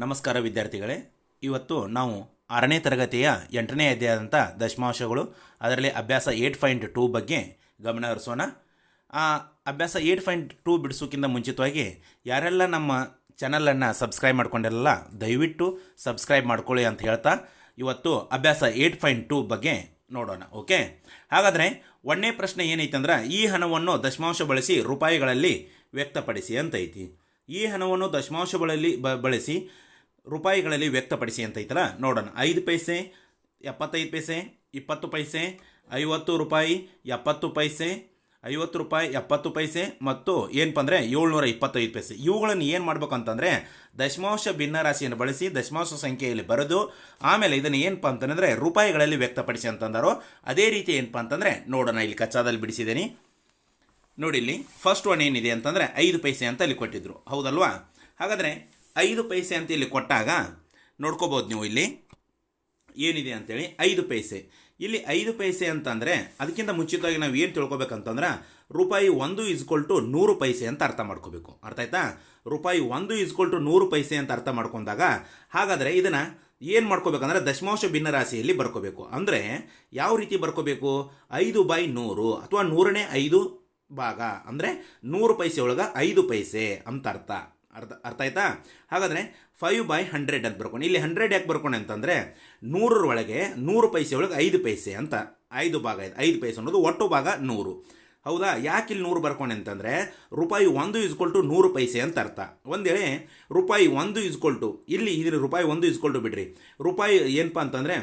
ನಮಸ್ಕಾರ ವಿದ್ಯಾರ್ಥಿಗಳೇ. ಇವತ್ತು ನಾವು 6ನೇ ತರಗತಿಯ 8ನೇ ಅಧ್ಯಾಯದಂಥ ದಶಮಾಂಶಗಳು ಅದರಲ್ಲಿ ಅಭ್ಯಾಸ 8.2 ಬಗ್ಗೆ ಗಮನ ಹರಿಸೋಣ. ಆ ಅಭ್ಯಾಸ 8.2 ಬಿಡಿಸೋಕ್ಕಿಂತ ಮುಂಚಿತವಾಗಿ ಯಾರೆಲ್ಲ ನಮ್ಮ ಚಾನಲನ್ನು ಸಬ್ಸ್ಕ್ರೈಬ್ ಮಾಡ್ಕೊಂಡಿರಲ್ಲ ದಯವಿಟ್ಟು ಸಬ್ಸ್ಕ್ರೈಬ್ ಮಾಡ್ಕೊಳ್ಳಿ ಅಂತ ಹೇಳ್ತಾ ಇವತ್ತು ಅಭ್ಯಾಸ 8.2 ಬಗ್ಗೆ ನೋಡೋಣ. ಓಕೆ, ಹಾಗಾದರೆ ಒಂದನೇ ಪ್ರಶ್ನೆ ಏನೈತೆ ಅಂದ್ರೆ, ಈ ಹಣವನ್ನು ದಶಮಾಂಶ ಬಳಸಿ ರೂಪಾಯಿಗಳಲ್ಲಿ ವ್ಯಕ್ತಪಡಿಸಿ ಅಂತ ಐತಿ. ಈ ಹಣವನ್ನು ದಶಮಾಂಶಗಳಲ್ಲಿ ಬಳಸಿ ರೂಪಾಯಿಗಳಲ್ಲಿ ವ್ಯಕ್ತಪಡಿಸಿ ಅಂತ ಐತಲ್ಲ, ನೋಡೋಣ. 5 ಪೈಸೆ, 75 ಪೈಸೆ, 20 ಪೈಸೆ, 50 ರೂಪಾಯಿ, 70 ಪೈಸೆ, 50 ರೂಪಾಯಿ, 70 ಪೈಸೆ ಮತ್ತು ಏನಪ್ಪ ಅಂದರೆ 725 ಪೈಸೆ. ಇವುಗಳನ್ನು ಏನು ಮಾಡ್ಬೇಕಂತಂದರೆ ದಶಮಾಂಶ ಭಿನ್ನರಾಶಿಯನ್ನು ಬಳಸಿ ದಶಮಾಂಶ ಸಂಖ್ಯೆಯಲ್ಲಿ ಬರೆದು ಆಮೇಲೆ ಇದನ್ನು ಏನಪ್ಪ ಅಂತಂದರೆ ರೂಪಾಯಿಗಳಲ್ಲಿ ವ್ಯಕ್ತಪಡಿಸಿ ಅಂತಂದಾರೋ ಅದೇ ರೀತಿ ಏನಪ್ಪ ಅಂತಂದರೆ ನೋಡೋಣ. ಇಲ್ಲಿ ಕಚ್ಚಾದಲ್ಲಿ ಬಿಡಿಸಿದ್ದೀನಿ ನೋಡಿ. ಇಲ್ಲಿ ಫಸ್ಟ್ ಒನ್ ಏನಿದೆ ಅಂತಂದರೆ 5 ಪೈಸೆ ಅಂತ ಇಲ್ಲಿ ಕೊಟ್ಟಿದ್ರು, ಹೌದಲ್ವಾ? ಹಾಗಾದರೆ 5 ಪೈಸೆ ಅಂತ ಇಲ್ಲಿ ಕೊಟ್ಟಾಗ ನೋಡ್ಕೋಬೋದು ನೀವು ಇಲ್ಲಿ ಏನಿದೆ ಅಂತೇಳಿ. 5 ಪೈಸೆ, ಇಲ್ಲಿ 5 ಪೈಸೆ ಅಂತಂದರೆ ಅದಕ್ಕಿಂತ ಮುಂಚಿತವಾಗಿ ನಾವು ಏನು ತಿಳ್ಕೊಬೇಕಂತಂದ್ರೆ ರೂಪಾಯಿ 1 = 100 ಪೈಸೆ ಅಂತ ಅರ್ಥ ಮಾಡ್ಕೋಬೇಕು. ಅರ್ಥ ಆಯ್ತಾ? ರೂಪಾಯಿ 1 = 100 ಪೈಸೆ ಅಂತ ಅರ್ಥ ಮಾಡ್ಕೊಂಡಾಗ ಹಾಗಾದರೆ ಇದನ್ನು ಏನು ಮಾಡ್ಕೋಬೇಕಂದ್ರೆ ದಶಮಾಂಶ ಭಿನ್ನರಾಶಿಯಲ್ಲಿ ಬರ್ಕೋಬೇಕು. ಅಂದರೆ ಯಾವ ರೀತಿ ಬರ್ಕೋಬೇಕು? 5/100 ಅಥವಾ 100ನೇ 5 ಭಾಗ ಅಂದರೆ 100 ಪೈಸೆ ಒಳಗೆ 5 ಪೈಸೆ ಅಂತ ಅರ್ಥ ಆಯ್ತಾ? ಹಾಗಾದರೆ 5/100 ಅಂತ ಬರ್ಕೊಂಡು ಇಲ್ಲಿ 100 ಯಾಕೆ ಬರ್ಕೊಂಡೆ ಅಂತಂದರೆ 100 ಒಳಗೆ 100 ಪೈಸೆ ಒಳಗೆ 5 ಪೈಸೆ ಅಂತ 5 ಭಾಗ ಇದೆ. 5 ಪೈಸೆ ಅನ್ನೋದು ಒಟ್ಟು ಭಾಗ 100. ಹೌದಾ? ಯಾಕೆ ಇಲ್ಲಿ 100 ಬರ್ಕೊಂಡೆ ಅಂತಂದರೆ ರೂಪಾಯಿ 1 = 100 ಪೈಸೆ ಅಂತ ಅರ್ಥ. ಒಂದು ವೇಳೆ ರೂಪಾಯಿ 1 ಇಲ್ಲಿ ಇದರ ರೂಪಾಯಿ 1 ಬಿಡ್ರಿ, ರೂಪಾಯಿ ಏನಪ್ಪ ಅಂತಂದರೆ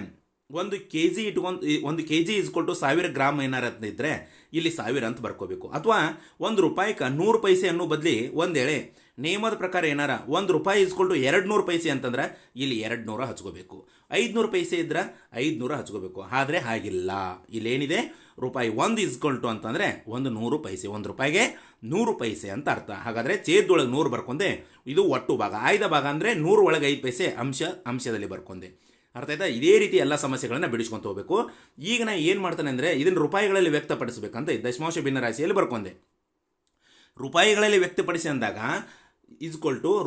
1 kg ಇಟ್ಕೊಂಡು 1 kg = 1000 ಗ್ರಾಮ್ ಏನಾರು ಇದ್ದರೆ ಇಲ್ಲಿ 1000 ಅಂತ ಬರ್ಕೋಬೇಕು. ಅಥವಾ 1 ರೂಪಾಯಿಗೆ 100 ಪೈಸೆ ಅನ್ನೋ ಬದಲಿ ಒಂದು ವೇಳೆ ನಿಯಮದ ಪ್ರಕಾರ ಏನಾರ 1 ರೂಪಾಯಿ = 200 ಪೈಸೆ ಅಂತಂದ್ರೆ ಇಲ್ಲಿ 200 ಹಚ್ಕೋಬೇಕು. 500 ಪೈಸೆ ಇದ್ರೆ 500 ಹಚ್ಕೋಬೇಕು. ಆದರೆ ಹಾಗಿಲ್ಲ, ಇಲ್ಲೇನಿದೆ ರೂಪಾಯಿ 1 ಅಂತಂದರೆ 100 ಪೈಸೆ, 1 ರೂಪಾಯಿಗೆ 100 ಪೈಸೆ ಅಂತ ಅರ್ಥ. ಹಾಗಾದರೆ ಛೇದದೊಳಗೆ 100 ಬರ್ಕೊಂಡೆ, ಇದು ಒಟ್ಟು ಭಾಗ. ಆಯ್ದ ಭಾಗ ಅಂದರೆ 100 ಒಳಗೆ 5 ಪೈಸೆ ಅಂಶದಲ್ಲಿ ಬರ್ಕೊಂಡೆ. ಅರ್ಥ ಆಯ್ತಾ? ಇದೇ ರೀತಿ ಎಲ್ಲ ಸಮಸ್ಯೆಗಳನ್ನು ಬಿಡಿಸ್ಕೊಂತ ಹೋಗಬೇಕು. ಈಗ ನಾನು ಏನು ಮಾಡ್ತಾನೆ ಅಂದರೆ ಇದನ್ನು ರೂಪಾಯಿಗಳಲ್ಲಿ ವ್ಯಕ್ತಪಡಿಸಬೇಕಂತ ದಶಮಾಂಶ ಭಿನ್ನರಾಶಿಯಲ್ಲಿ ಬರ್ಕೊಂಡೆ. ರೂಪಾಯಿಗಳಲ್ಲಿ ವ್ಯಕ್ತಪಡಿಸಿ ಅಂದಾಗ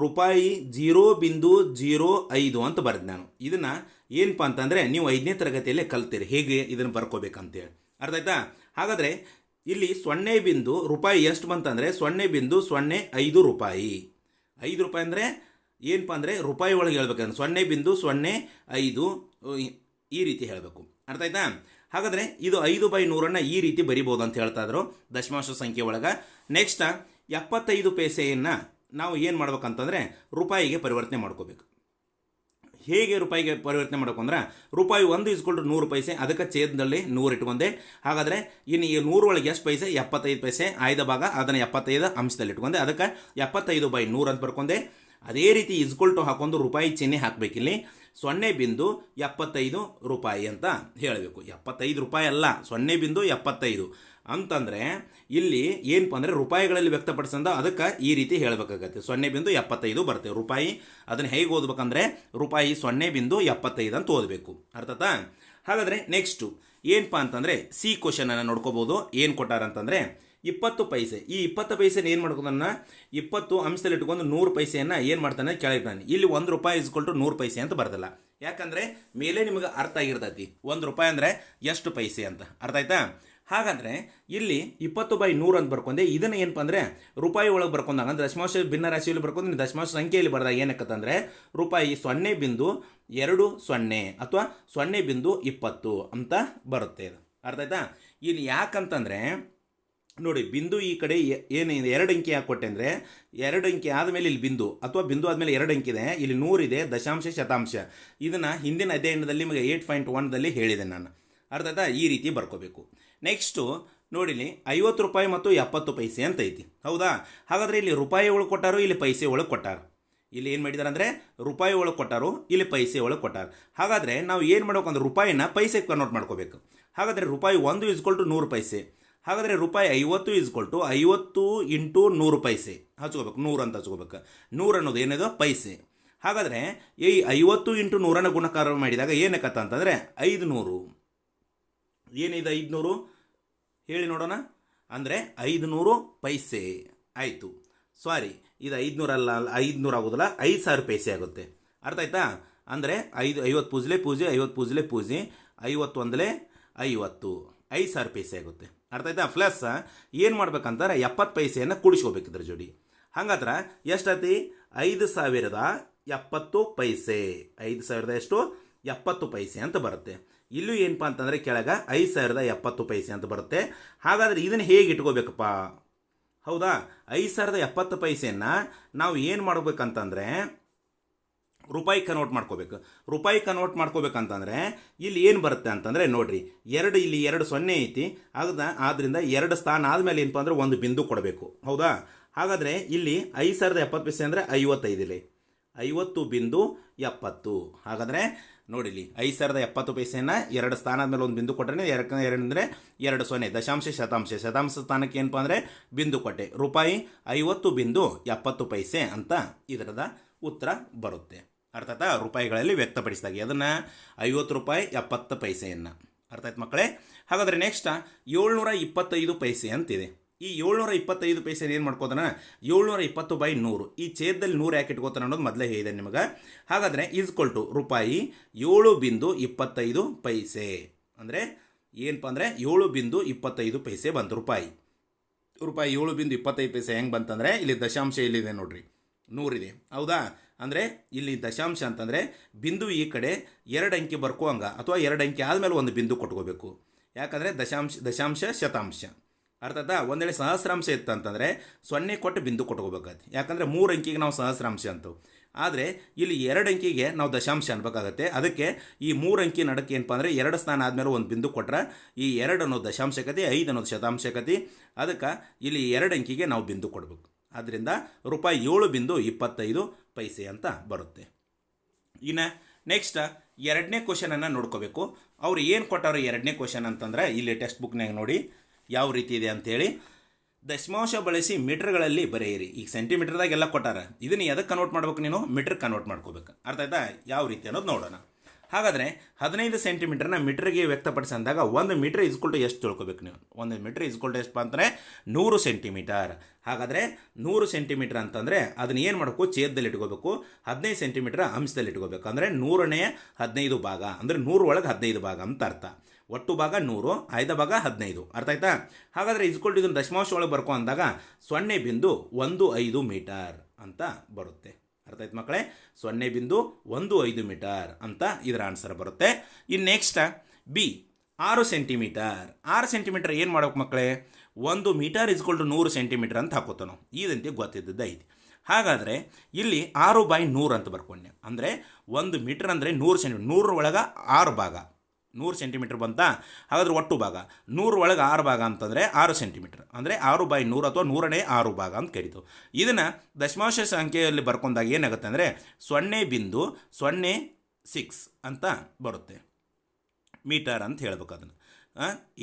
ರೂಪಾಯಿ 0.05 ಅಂತ ಬರೆದು ನಾನು ಇದನ್ನು ಏನಪ್ಪ ಅಂತಂದರೆ ನೀವು 5ನೇ ತರಗತಿಯಲ್ಲೇ ಕಲ್ತೀರಿ ಹೇಗೆ ಇದನ್ನು ಬರ್ಕೋಬೇಕಂತೇಳಿ. ಅರ್ಥ ಆಯ್ತಾ? ಹಾಗಾದರೆ ಇಲ್ಲಿ 0 ರೂಪಾಯಿ ಎಷ್ಟು ಬಂತಂದರೆ 0.05 ರೂಪಾಯಿ. 5 ರೂಪಾಯಿ ಅಂದರೆ ಏನಪ್ಪ ಅಂದರೆ ರೂಪಾಯಿ ಒಳಗೆ ಹೇಳ್ಬೇಕಂದ್ರೆ 0.05 ಈ ರೀತಿ ಹೇಳಬೇಕು. ಅರ್ಥ ಆಯ್ತಾ? ಹಾಗಾದರೆ ಇದು 5/100 ಈ ರೀತಿ ಬರಿಬೋದು ಅಂತ ಹೇಳ್ತಾ ಇದ್ರು ದಶಮಾಂಶ ಸಂಖ್ಯೆ ಒಳಗೆ. ನೆಕ್ಸ್ಟ್ 75 ಪೈಸೆಯನ್ನು ನಾವು ಏನು ಮಾಡ್ಬೇಕಂತಂದರೆ ರೂಪಾಯಿಗೆ ಪರಿವರ್ತನೆ ಮಾಡ್ಕೋಬೇಕು. ಹೇಗೆ ರೂಪಾಯಿಗೆ ಪರಿವರ್ತನೆ ಮಾಡ್ಬೇಕಂದ್ರೆ ರೂಪಾಯಿ 1 = 100 ಪೈಸೆ, ಅದಕ್ಕೆ ಛೇದದಲ್ಲಿ 100 ಇಟ್ಕೊಂಡೆ. ಹಾಗಾದರೆ ಇನ್ನು 100 ಒಳಗೆ ಎಷ್ಟು ಪೈಸೆ? 75 ಪೈಸೆ. ಆಯ್ದ ಭಾಗ ಅದನ್ನು 75 ಅಂಶದಲ್ಲಿ ಇಟ್ಕೊಂಡೆ, ಅದಕ್ಕೆ 75/100 ಅಂತ ಬರ್ಕೊಂಡೆ. ಅದೇ ರೀತಿ ಹಾಕೊಂಡು ರೂಪಾಯಿ ಚಿಹ್ನೆ ಹಾಕಬೇಕಿಲ್ಲಿ 0.75 ರೂಪಾಯಿ ಅಂತ ಹೇಳಬೇಕು. 75 ರೂಪಾಯಿ ಅಲ್ಲ, 0.75 ಅಂತಂದರೆ ಇಲ್ಲಿ ಏನಪ್ಪ ಅಂದರೆ ರೂಪಾಯಿಗಳಲ್ಲಿ ವ್ಯಕ್ತಪಡಿಸಂದ ಅದಕ್ಕೆ ಈ ರೀತಿ ಹೇಳಬೇಕಾಗತ್ತೆ. 0.75 ಬರ್ತೇವೆ ರೂಪಾಯಿ. ಅದನ್ನು ಹೇಗೆ ಓದ್ಬೇಕಂದ್ರೆ ರೂಪಾಯಿ 0.75 ಅಂತ ಓದಬೇಕು. ಅರ್ಥತಾ? ಹಾಗಾದರೆ ನೆಕ್ಸ್ಟು ಏನಪ್ಪ ಅಂತಂದರೆ ಸಿ ಕ್ವಶನನ್ನು ನೋಡ್ಕೋಬೋದು. ಏನು ಕೊಟ್ಟಾರಂತಂದರೆ 20 ಪೈಸೆ. ಈ 20 ಪೈಸೆನ ಏನು ಮಾಡ್ಕೋದನ್ನ 20 ಅಂಶದಲ್ಲಿ ಇಟ್ಕೊಂಡು 100 ಪೈಸೆಯನ್ನು ಏನು ಮಾಡ್ತಾನೆ ಕೆಳಗಿದ್ದಾನೆ. ಇಲ್ಲಿ 1 ರೂಪಾಯಿ = 100 ಪೈಸೆ ಅಂತ ಬರ್ದಲ್ಲ. ಯಾಕಂದರೆ ಮೇಲೆ ನಿಮಗೆ ಅರ್ಥ ಆಗಿರ್ತೈತಿ 1 ರೂಪಾಯಿ ಅಂದರೆ ಎಷ್ಟು ಪೈಸೆ ಅಂತ. ಅರ್ಥ ಆಯ್ತಾ? ಹಾಗಾದರೆ ಇಲ್ಲಿ 20/100 ಅಂತ ಬರ್ಕೊಂಡೆ. ಇದನ್ನು ಏನಪ್ಪ ಅಂದರೆ ರೂಪಾಯಿ ಒಳಗೆ ಬರ್ಕೊಂಡಾಗ ಅಂದರೆ ದಶಮಾಂಶ ಭಿನ್ನರಾಶಿಯಲ್ಲಿ ಬರ್ಕೊಂಡು ದಶಮಾಂಶ ಸಂಖ್ಯೆಯಲ್ಲಿ ಬರೆದಾಗ ಏನಕ್ಕಂತಂದರೆ ರೂಪಾಯಿ 0.20 ಅಥವಾ 0.20 ಅಂತ ಬರುತ್ತೆ. ಅರ್ಥ ಆಯ್ತಾ? ಇಲ್ಲಿ ಯಾಕಂತಂದರೆ ನೋಡಿ, ಬಿಂದು ಈ ಕಡೆ ಏನಿದೆ 2 ಅಂಕಿ ಯಾಕೆ ಕೊಟ್ಟೆ ಅಂದರೆ 2 ಅಂಕಿ ಆದಮೇಲೆ ಇಲ್ಲಿ ಬಿಂದು ಅಥವಾ ಬಿಂದು ಆದಮೇಲೆ 2 ಅಂಕಿ ಇದೆ. ಇಲ್ಲಿ 100 ಇದೆ, ದಶಾಂಶ ಶತಾಂಶ. ಇದನ್ನು ಹಿಂದಿನ ಅಧ್ಯಾಯದಲ್ಲಿ ನಿಮಗೆ 8.1ದಲ್ಲಿ ಹೇಳಿದೆ ನಾನು. ಅರ್ಥ ಆಯ್ತಾ? ಈ ರೀತಿ ಬರ್ಕೋಬೇಕು. ನೆಕ್ಸ್ಟು ನೋಡಿಲಿ 50 ರೂಪಾಯಿ ಮತ್ತು 70 ಪೈಸೆ ಅಂತ ಐತಿ, ಹೌದಾ? ಹಾಗಾದರೆ ಇಲ್ಲಿ ರೂಪಾಯಿ ಒಳಗೆ ಕೊಟ್ಟಾರು, ಇಲ್ಲಿ ಪೈಸೆ ಒಳಗೆ ಕೊಟ್ಟಾರು. ಇಲ್ಲಿ ಏನು ಮಾಡಿದಾರೆ ಅಂದರೆ ರೂಪಾಯಿ ಒಳಗೆ ಕೊಟ್ಟಾರು, ಇಲ್ಲಿ ಪೈಸೆ ಒಳಗೆ ಕೊಟ್ಟಾರು. ಹಾಗಾದರೆ ನಾವು ಏನು ಮಾಡ್ಬೇಕಂದ್ರೆ ರೂಪಾಯಿನ ಪೈಸೆಗೆ ಕನ್ವರ್ಟ್ ಮಾಡ್ಕೋಬೇಕು. ಹಾಗಾದರೆ ರೂಪಾಯಿ 1 = 100 ಪೈಸೆ. ಹಾಗಾದರೆ ರೂಪಾಯಿ 50 = 50 × 100 ಪೈಸೆ ಹಚ್ಕೋಬೇಕು. 100 ಅಂತ ಹಚ್ಕೋಬೇಕು. 100 ಅನ್ನೋದು ಏನಿದೆ ಪೈಸೆ. ಹಾಗಾದರೆ ಈ 50 × 100ನ ಗುಣಕಾರ ಮಾಡಿದಾಗ ಏನಕ್ಕತ್ತ ಅಂತಂದರೆ 500. ಏನಿದೆ 500 ಹೇಳಿ ನೋಡೋಣ. ಅಂದರೆ 500 ಪೈಸೆ ಆಯಿತು. ಸಾರಿ, ಇದು 500 ಅಲ್ಲ, 500 ಆಗೋದಿಲ್ಲ, 5000 ಪೈಸೆ ಆಗುತ್ತೆ. ಅರ್ಥ ಆಯ್ತಾ? ಅಂದರೆ 50 ಪೂಜ್ಲೆ ಪೂಜೆ 50 ಪೂಜ್ಲೆ ಪೂಜೆ 51 50 5,000 ಪೈಸೆ ಆಗುತ್ತೆ. ಅರ್ಥ ಆಯ್ತಾ? ಪ್ಲಸ್ ಏನು ಮಾಡ್ಬೇಕಂತಾರೆ 70 ಪೈಸೆಯನ್ನು ಕೂಡಿಸ್ಕೋಬೇಕು ಇದ್ರ ಜೋಡಿ. ಹಂಗಾದ್ರೆ ಎಷ್ಟಾಯ್ತು? 5,070 ಪೈಸೆ. 5,000 ಎಷ್ಟು? 70 ಪೈಸೆ ಅಂತ ಬರುತ್ತೆ. ಇಲ್ಲೂ ಏನಪ್ಪ ಅಂತಂದರೆ ಕೆಳಗೆ 5,070 ಪೈಸೆ ಅಂತ ಬರುತ್ತೆ. ಹಾಗಾದರೆ ಇದನ್ನು ಹೇಗೆ ಇಟ್ಕೋಬೇಕಪ್ಪ? ಹೌದಾ? 5,070 ಪೈಸೆಯನ್ನು ನಾವು ಏನು ಮಾಡ್ಬೇಕಂತಂದರೆ ರೂಪಾಯಿ ಕನ್ವರ್ಟ್ ಮಾಡ್ಕೋಬೇಕು. ರೂಪಾಯಿ ಕನ್ವರ್ಟ್ ಮಾಡ್ಕೋಬೇಕಂತಂದರೆ ಇಲ್ಲಿ ಏನು ಬರುತ್ತೆ ಅಂತಂದರೆ ನೋಡಿರಿ, ಇಲ್ಲಿ 2 ಸೊನ್ನೆ ಐತಿ. ಆದ್ದರಿಂದ 2 ಸ್ಥಾನ ಆದಮೇಲೆ ಏನಪ್ಪ ಅಂದರೆ ಒಂದು ಬಿಂದು ಕೊಡಬೇಕು. ಹೌದಾ? ಹಾಗಾದರೆ ಇಲ್ಲಿ 5,070 ಪೈಸೆ ಅಂದರೆ 55 50.70. ಹಾಗಾದರೆ ನೋಡಿಲಿ 5,070 ಪೈಸೆಯನ್ನು 2 ಸ್ಥಾನ ಆದಮೇಲೆ ಒಂದು ಬಿಂದು ಕೊಟ್ಟರೆ 2 ಅಂದರೆ 2 ಸೊನ್ನೆ ದಶಾಂಶ ಶತಾಂಶ ಸ್ಥಾನಕ್ಕೆ ಏನಪ್ಪ ಅಂದರೆ ಬಿಂದು ಕೊಟ್ಟೆ. ರೂಪಾಯಿ 50.70 ಪೈಸೆ ಅಂತ ಇದರದ ಉತ್ತರ ಬರುತ್ತೆ. ಅರ್ಥ ಆಯ್ತಾ? ರೂಪಾಯಿಗಳಲ್ಲಿ ವ್ಯಕ್ತಪಡಿಸಿದಾಗ ಅದನ್ನು 50 ರೂಪಾಯಿ 70 ಪೈಸೆಯನ್ನು. ಅರ್ಥ ಆಯ್ತು ಮಕ್ಕಳೇ? ಹಾಗಾದರೆ ನೆಕ್ಸ್ಟ್ 725 ಪೈಸೆ ಅಂತಿದೆ. ಈ 725 ಪೈಸೆ ಏನು ಮಾಡ್ಕೋತಾನ? 720/100. ಈ ಛೇದದಲ್ಲಿ 100 ಯಾಕೆ ಇಟ್ಕೋತಾನೆ ಅನ್ನೋದು ಮೊದಲೇ ಹೇಳಿದೆ ನಿಮಗೆ. ಹಾಗಾದರೆ ಈಸ್ಕೊಲ್ಟು ರೂಪಾಯಿ 7.25 ಪೈಸೆ ಅಂದರೆ ಏನಪ್ಪ ಅಂದರೆ 7.25 ಪೈಸೆ ಬಂತು ರೂಪಾಯಿ. 7.25 ಪೈಸೆ ಹೆಂಗೆ ಬಂತಂದರೆ ಇಲ್ಲಿ ದಶಾಂಶ ಇಲ್ಲಿದೆ ನೋಡ್ರಿ, 100 ಇದೆ. ಹೌದಾ? ಅಂದರೆ ಇಲ್ಲಿ ದಶಾಂಶ ಅಂತಂದರೆ ಬಿಂದು ಈ ಕಡೆ 2 ಅಂಕಿ ಬರ್ಕೋಂಗ ಅಥವಾ 2 ಅಂಕಿ ಆದಮೇಲೆ ಒಂದು ಬಿಂದು ಕೊಟ್ಕೋಬೇಕು. ಯಾಕಂದರೆ ದಶಾಂಶ ಶತಾಂಶ. ಅರ್ಥ ಆಯ್ತಾ? ಒಂದು ವೇಳೆ ಸಹಸ್ರಾಂಶ ಇತ್ತು ಅಂತಂದರೆ 0 ಕೊಟ್ಟು ಬಿಂದು ಕೊಟ್ಕೋಬೇಕಾಗತ್ತೆ. ಯಾಕಂದರೆ 3 ಅಂಕಿಗೆ ನಾವು ಸಹಸ್ರಾಂಶ ಅಂತವು. ಆದರೆ ಇಲ್ಲಿ 2 ಅಂಕಿಗೆ ನಾವು ದಶಾಂಶ ಅನ್ಬೇಕಾಗತ್ತೆ. ಅದಕ್ಕೆ ಈ 3 ಅಂಕಿ ನಡಕ್ಕೆ ಏನಪ್ಪ ಅಂದರೆ 2 ಸ್ಥಾನ ಆದಮೇಲೆ ಒಂದು ಬಿಂದು ಕೊಟ್ರೆ ಈ 2 ಅನ್ನೋದು ದಶಾಂಶಕತೆ, 5 ಅನ್ನೋದು ಶತಾಂಶಕತೆ. ಅದಕ್ಕೆ ಇಲ್ಲಿ 2 ಅಂಕಿಗೆ ನಾವು ಬಿಂದು ಕೊಡಬೇಕು. ಆದ್ದರಿಂದ ರೂಪಾಯಿ 7.25 ಪೈಸೆ ಅಂತ ಬರುತ್ತೆ. ಇನ್ನು ನೆಕ್ಸ್ಟ್ 2ನೇ ಕ್ವಶನನ್ನು ನೋಡ್ಕೋಬೇಕು. ಅವ್ರು ಏನು ಕೊಟ್ಟಾರೋ 2ನೇ ಕ್ವಶನ್ ಅಂತಂದರೆ ಇಲ್ಲಿ ಟೆಕ್ಸ್ಟ್ ಬುಕ್ನಾಗ ನೋಡಿ ಯಾವ ರೀತಿ ಇದೆ ಅಂಥೇಳಿ. ದಶಮಾಂಶ ಬಳಸಿ ಮೀಟರ್ಗಳಲ್ಲಿ ಬರೆಯಿರಿ. ಈಗ ಸೆಂಟಿಮೀಟರ್ದಾಗೆಲ್ಲ ಕೊಟ್ಟಾರ, ಇದನ್ನು ಎದಕ್ಕೆ ಕನ್ವರ್ಟ್ ಮಾಡ್ಬೇಕು? ನೀನು ಮೀಟ್ರ್ ಕನ್ವರ್ಟ್ ಮಾಡ್ಕೋಬೇಕು. ಅರ್ಥ ಆಯ್ತಾ? ಯಾವ ರೀತಿ ಅನ್ನೋದು ನೋಡೋಣ. ಹಾಗಾದರೆ 15 ಸೆಂಟಿಮೀಟರ್ನ ಮೀಟ್ರಿಗೆ ವ್ಯಕ್ತಪಡಿಸಿದಾಗ 1 ಮೀಟ್ರ್ ಇಸ್ಕೊಲ್ಟು ಎಷ್ಟು ತಿಳ್ಕೊಬೇಕು ನೀವು? 1 ಮೀಟ್ರ್ ಇಸ್ಕೊಲ್ಟು ಎಷ್ಟು ಅಂತಂದರೆ 100 ಸೆಂಟಿಮೀಟರ್. ಹಾಗಾದರೆ 100 ಸೆಂಟಿಮೀಟರ್ ಅಂತಂದರೆ ಅದನ್ನ ಏನು ಮಾಡಬೇಕು? ಛೇದದಲ್ಲಿ ಇಟ್ಕೋಬೇಕು. 15 ಸೆಂಟಿಮೀಟರ್ ಅಂಶದಲ್ಲಿ ಇಟ್ಕೋಬೇಕು. ಅಂದರೆ 100ನೇ 15 ಭಾಗ ಅಂದರೆ 100 ಒಳಗೆ 15 ಭಾಗ ಅಂತ ಅರ್ಥ. ಒಟ್ಟು ಭಾಗ 100, ಆಯ್ದ ಭಾಗ 15. ಅರ್ಥ ಆಯ್ತಾ? ಹಾಗಾದರೆ ಇಸ್ಕೊಲ್ಟು ಇದನ್ನು ದಶಮಾಂಶ ಒಳಗೆ ಬರ್ಕೊ ಅಂದಾಗ 0.15 ಮೀಟರ್ ಅಂತ ಬರುತ್ತೆ. ಅರ್ಥ ಆಯ್ತು ಮಕ್ಕಳೇ? 0.15 ಮೀಟರ್ ಅಂತ ಇದರ ಆನ್ಸರ್ ಬರುತ್ತೆ. ಇನ್ನು ನೆಕ್ಸ್ಟ್ ಬಿ 6 ಸೆಂಟಿಮೀಟರ್. 6 ಸೆಂಟಿಮೀಟರ್ ಏನು ಮಾಡ್ಬೇಕು ಮಕ್ಕಳೇ? 1 ಮೀಟರ್ ಇಸ್ಕೊಲ್ಟು 100 ಸೆಂಟಿಮೀಟರ್ ಅಂತ ಹಾಕೋತ ನಾವು. ಇದಂತೆ ಗೊತ್ತಿದ್ದದ್ದು ಐತಿ. ಹಾಗಾದರೆ ಇಲ್ಲಿ 6/100 ಅಂತ ಬರ್ಕೊಂಡೆ. ಅಂದರೆ 1 ಮೀಟರ್ ಅಂದರೆ 100 ಸೆಂಟಿಮೀಟರ್. 100 ಒಳಗೆ 6 ಭಾಗ 100 ಸೆಂಟಿಮೀಟರ್ ಬಂತಾ? ಹಾಗಾದ್ರೆ ಒಟ್ಟು ಭಾಗ 100 ಒಳಗೆ 6 ಭಾಗ ಅಂತಂದರೆ 6 ಸೆಂಟಿಮೀಟರ್. ಅಂದರೆ 6/100 ಅಥವಾ 100ನೇ 6 ಭಾಗ ಅಂತ ಕರೀತು. ಇದನ್ನು ದಶಮಾಂಶ ಸಂಖ್ಯೆಯಲ್ಲಿ ಬರ್ಕೊಂಡಾಗ ಏನಾಗುತ್ತೆ ಅಂದರೆ 0.06 ಅಂತ ಬರುತ್ತೆ. ಮೀಟರ್ ಅಂತ ಹೇಳ್ಬೇಕು. ಅದನ್ನು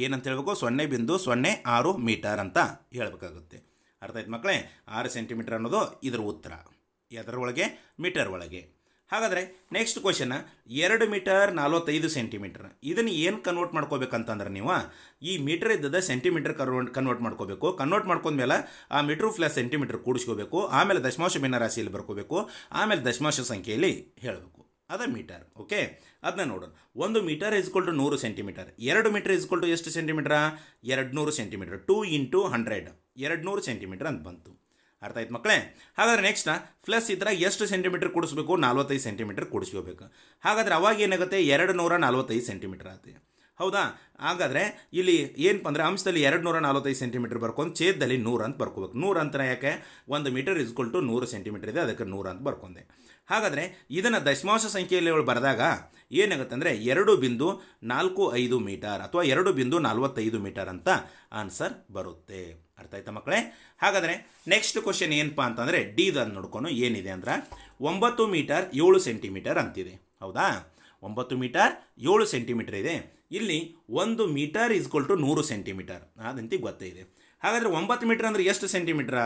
ಏನಂತ ಹೇಳ್ಬೇಕು? 0.06 ಮೀಟರ್ ಅಂತ ಹೇಳಬೇಕಾಗುತ್ತೆ. ಅರ್ಥ ಆಯ್ತು ಮಕ್ಕಳೇ? 6 ಸೆಂಟಿಮೀಟರ್ ಅನ್ನೋದು ಇದರ ಉತ್ತರ. ಅದರೊಳಗೆ ಮೀಟರ್ ಒಳಗೆ. ಹಾಗಾದರೆ ನೆಕ್ಸ್ಟ್ ಕ್ವಶನ್ 2 ಮೀಟರ್ 45 ಸೆಂಟಿಮೀಟರ್. ಇದನ್ನು ಏನು ಕನ್ವರ್ಟ್ ಮಾಡ್ಕೋಬೇಕಂತಂದ್ರೆ ನೀವು ಈ ಮೀಟರ್ ಇದ್ದದ ಸೆಂಟಿಮೀಟರ್ ಕನ್ವರ್ಟ್ ಮಾಡ್ಕೋಬೇಕು. ಕನ್ವರ್ಟ್ ಮಾಡ್ಕೊಂಡ್ಮೇಲೆ ಆ ಮೀಟ್ರ್ ಪ್ಲಸ್ ಸೆಂಟಿಮೀಟರ್ ಕೂಡಿಸ್ಕೋಬೇಕು. ಆಮೇಲೆ ದಶಮಾಂಶ ಭಿನ್ನರಾಶಿಯಲ್ಲಿ ಬರ್ಕೋಬೇಕು. ಆಮೇಲೆ ದಶಮಾಂಶ ಸಂಖ್ಯೆಯಲ್ಲಿ ಹೇಳಬೇಕು. ಅದ ಮೀಟರ್. ಓಕೆ, ಅದನ್ನ ನೋಡೋಣ. 1 ಮೀಟರ್ ಇಸ್ಕೊಲ್ಟು 100 ಸೆಂಟಿಮೀಟರ್. 2 ಮೀಟರ್ ಇಸ್ಕೊಲ್ಟು ಎಷ್ಟು ಸೆಂಟಿಮೀಟರ್? 200 ಸೆಂಟಿಮೀಟರ್. 2 × 100 200 ಸೆಂಟಿಮೀಟರ್ ಅಂತ ಬಂತು. ಅರ್ಥ ಆಯ್ತು ಮಕ್ಕಳೇ? ಹಾಗಾದ್ರೆ ನೆಕ್ಸ್ಟ್ ಪ್ಲಸ್ ಇದ್ರಾಗ ಎಷ್ಟು ಸೆಂಟಿಮೀಟರ್ ಕೂಡಿಸ್ಬೇಕು? 45 ಸೆಂಟಿಮೀಟರ್ ಕೂಡಿಸ್ಕೋಬೇಕು. ಹಾಗಾದ್ರೆ ಅವಾಗ ಏನಾಗುತ್ತೆ? 245 ಸೆಂಟಿಮೀಟರ್ ಆಗುತ್ತೆ. ಹೌದಾ? ಹಾಗಾದರೆ ಇಲ್ಲಿ ಏನಪ್ಪ ಅಂದರೆ ಅಂಶದಲ್ಲಿ 245 ಸೆಂಟಿಮೀಟರ್ ಬರ್ಕೊಂಡು ಛೇದದಲ್ಲಿ 100 ಅಂತ ಬರ್ಕೋಬೇಕು. 100 ಅಂತ ಯಾಕೆ? 1 ಮೀಟರ್ ಇಸ್ಕೊಲ್ಟು 100 ಸೆಂಟಿಮೀಟರ್ ಇದೆ, ಅದಕ್ಕೆ 100 ಅಂತ ಬರ್ಕೊಂಡೆ. ಹಾಗಾದರೆ ಇದನ್ನು ದಶಮಾಂಶ ಸಂಖ್ಯೆಯಲ್ಲಿ ಬರೆದಾಗ ಏನಾಗುತ್ತೆ ಅಂದರೆ 2.45 ಮೀಟರ್ ಅಥವಾ 2.45 ಮೀಟರ್ ಅಂತ ಆನ್ಸರ್ ಬರುತ್ತೆ. ಅರ್ಥ ಆಯ್ತಾ ಮಕ್ಕಳೇ? ಹಾಗಾದರೆ ನೆಕ್ಸ್ಟ್ ಕ್ವಶನ್ ಏನಪ್ಪ ಅಂತಂದರೆ ಡಿದನ್ನು ನೋಡ್ಕೊಂಡು ಏನಿದೆ ಅಂದ್ರೆ 9 ಮೀಟರ್ 7 ಸೆಂಟಿಮೀಟರ್ ಅಂತಿದೆ. ಹೌದಾ? 9 ಮೀಟರ್ 7 ಸೆಂಟಿಮೀಟರ್ ಇದೆ. ಇಲ್ಲಿ 1 ಮೀಟರ್ ಇಸ್ಕೊಲ್ಟು 100 ಸೆಂಟಿಮೀಟರ್ ಅದಂತ ಗೊತ್ತಿದೆ. ಹಾಗಾದರೆ 9 ಮೀಟರ್ ಅಂದರೆ ಎಷ್ಟು ಸೆಂಟಿಮೀಟ್ರ?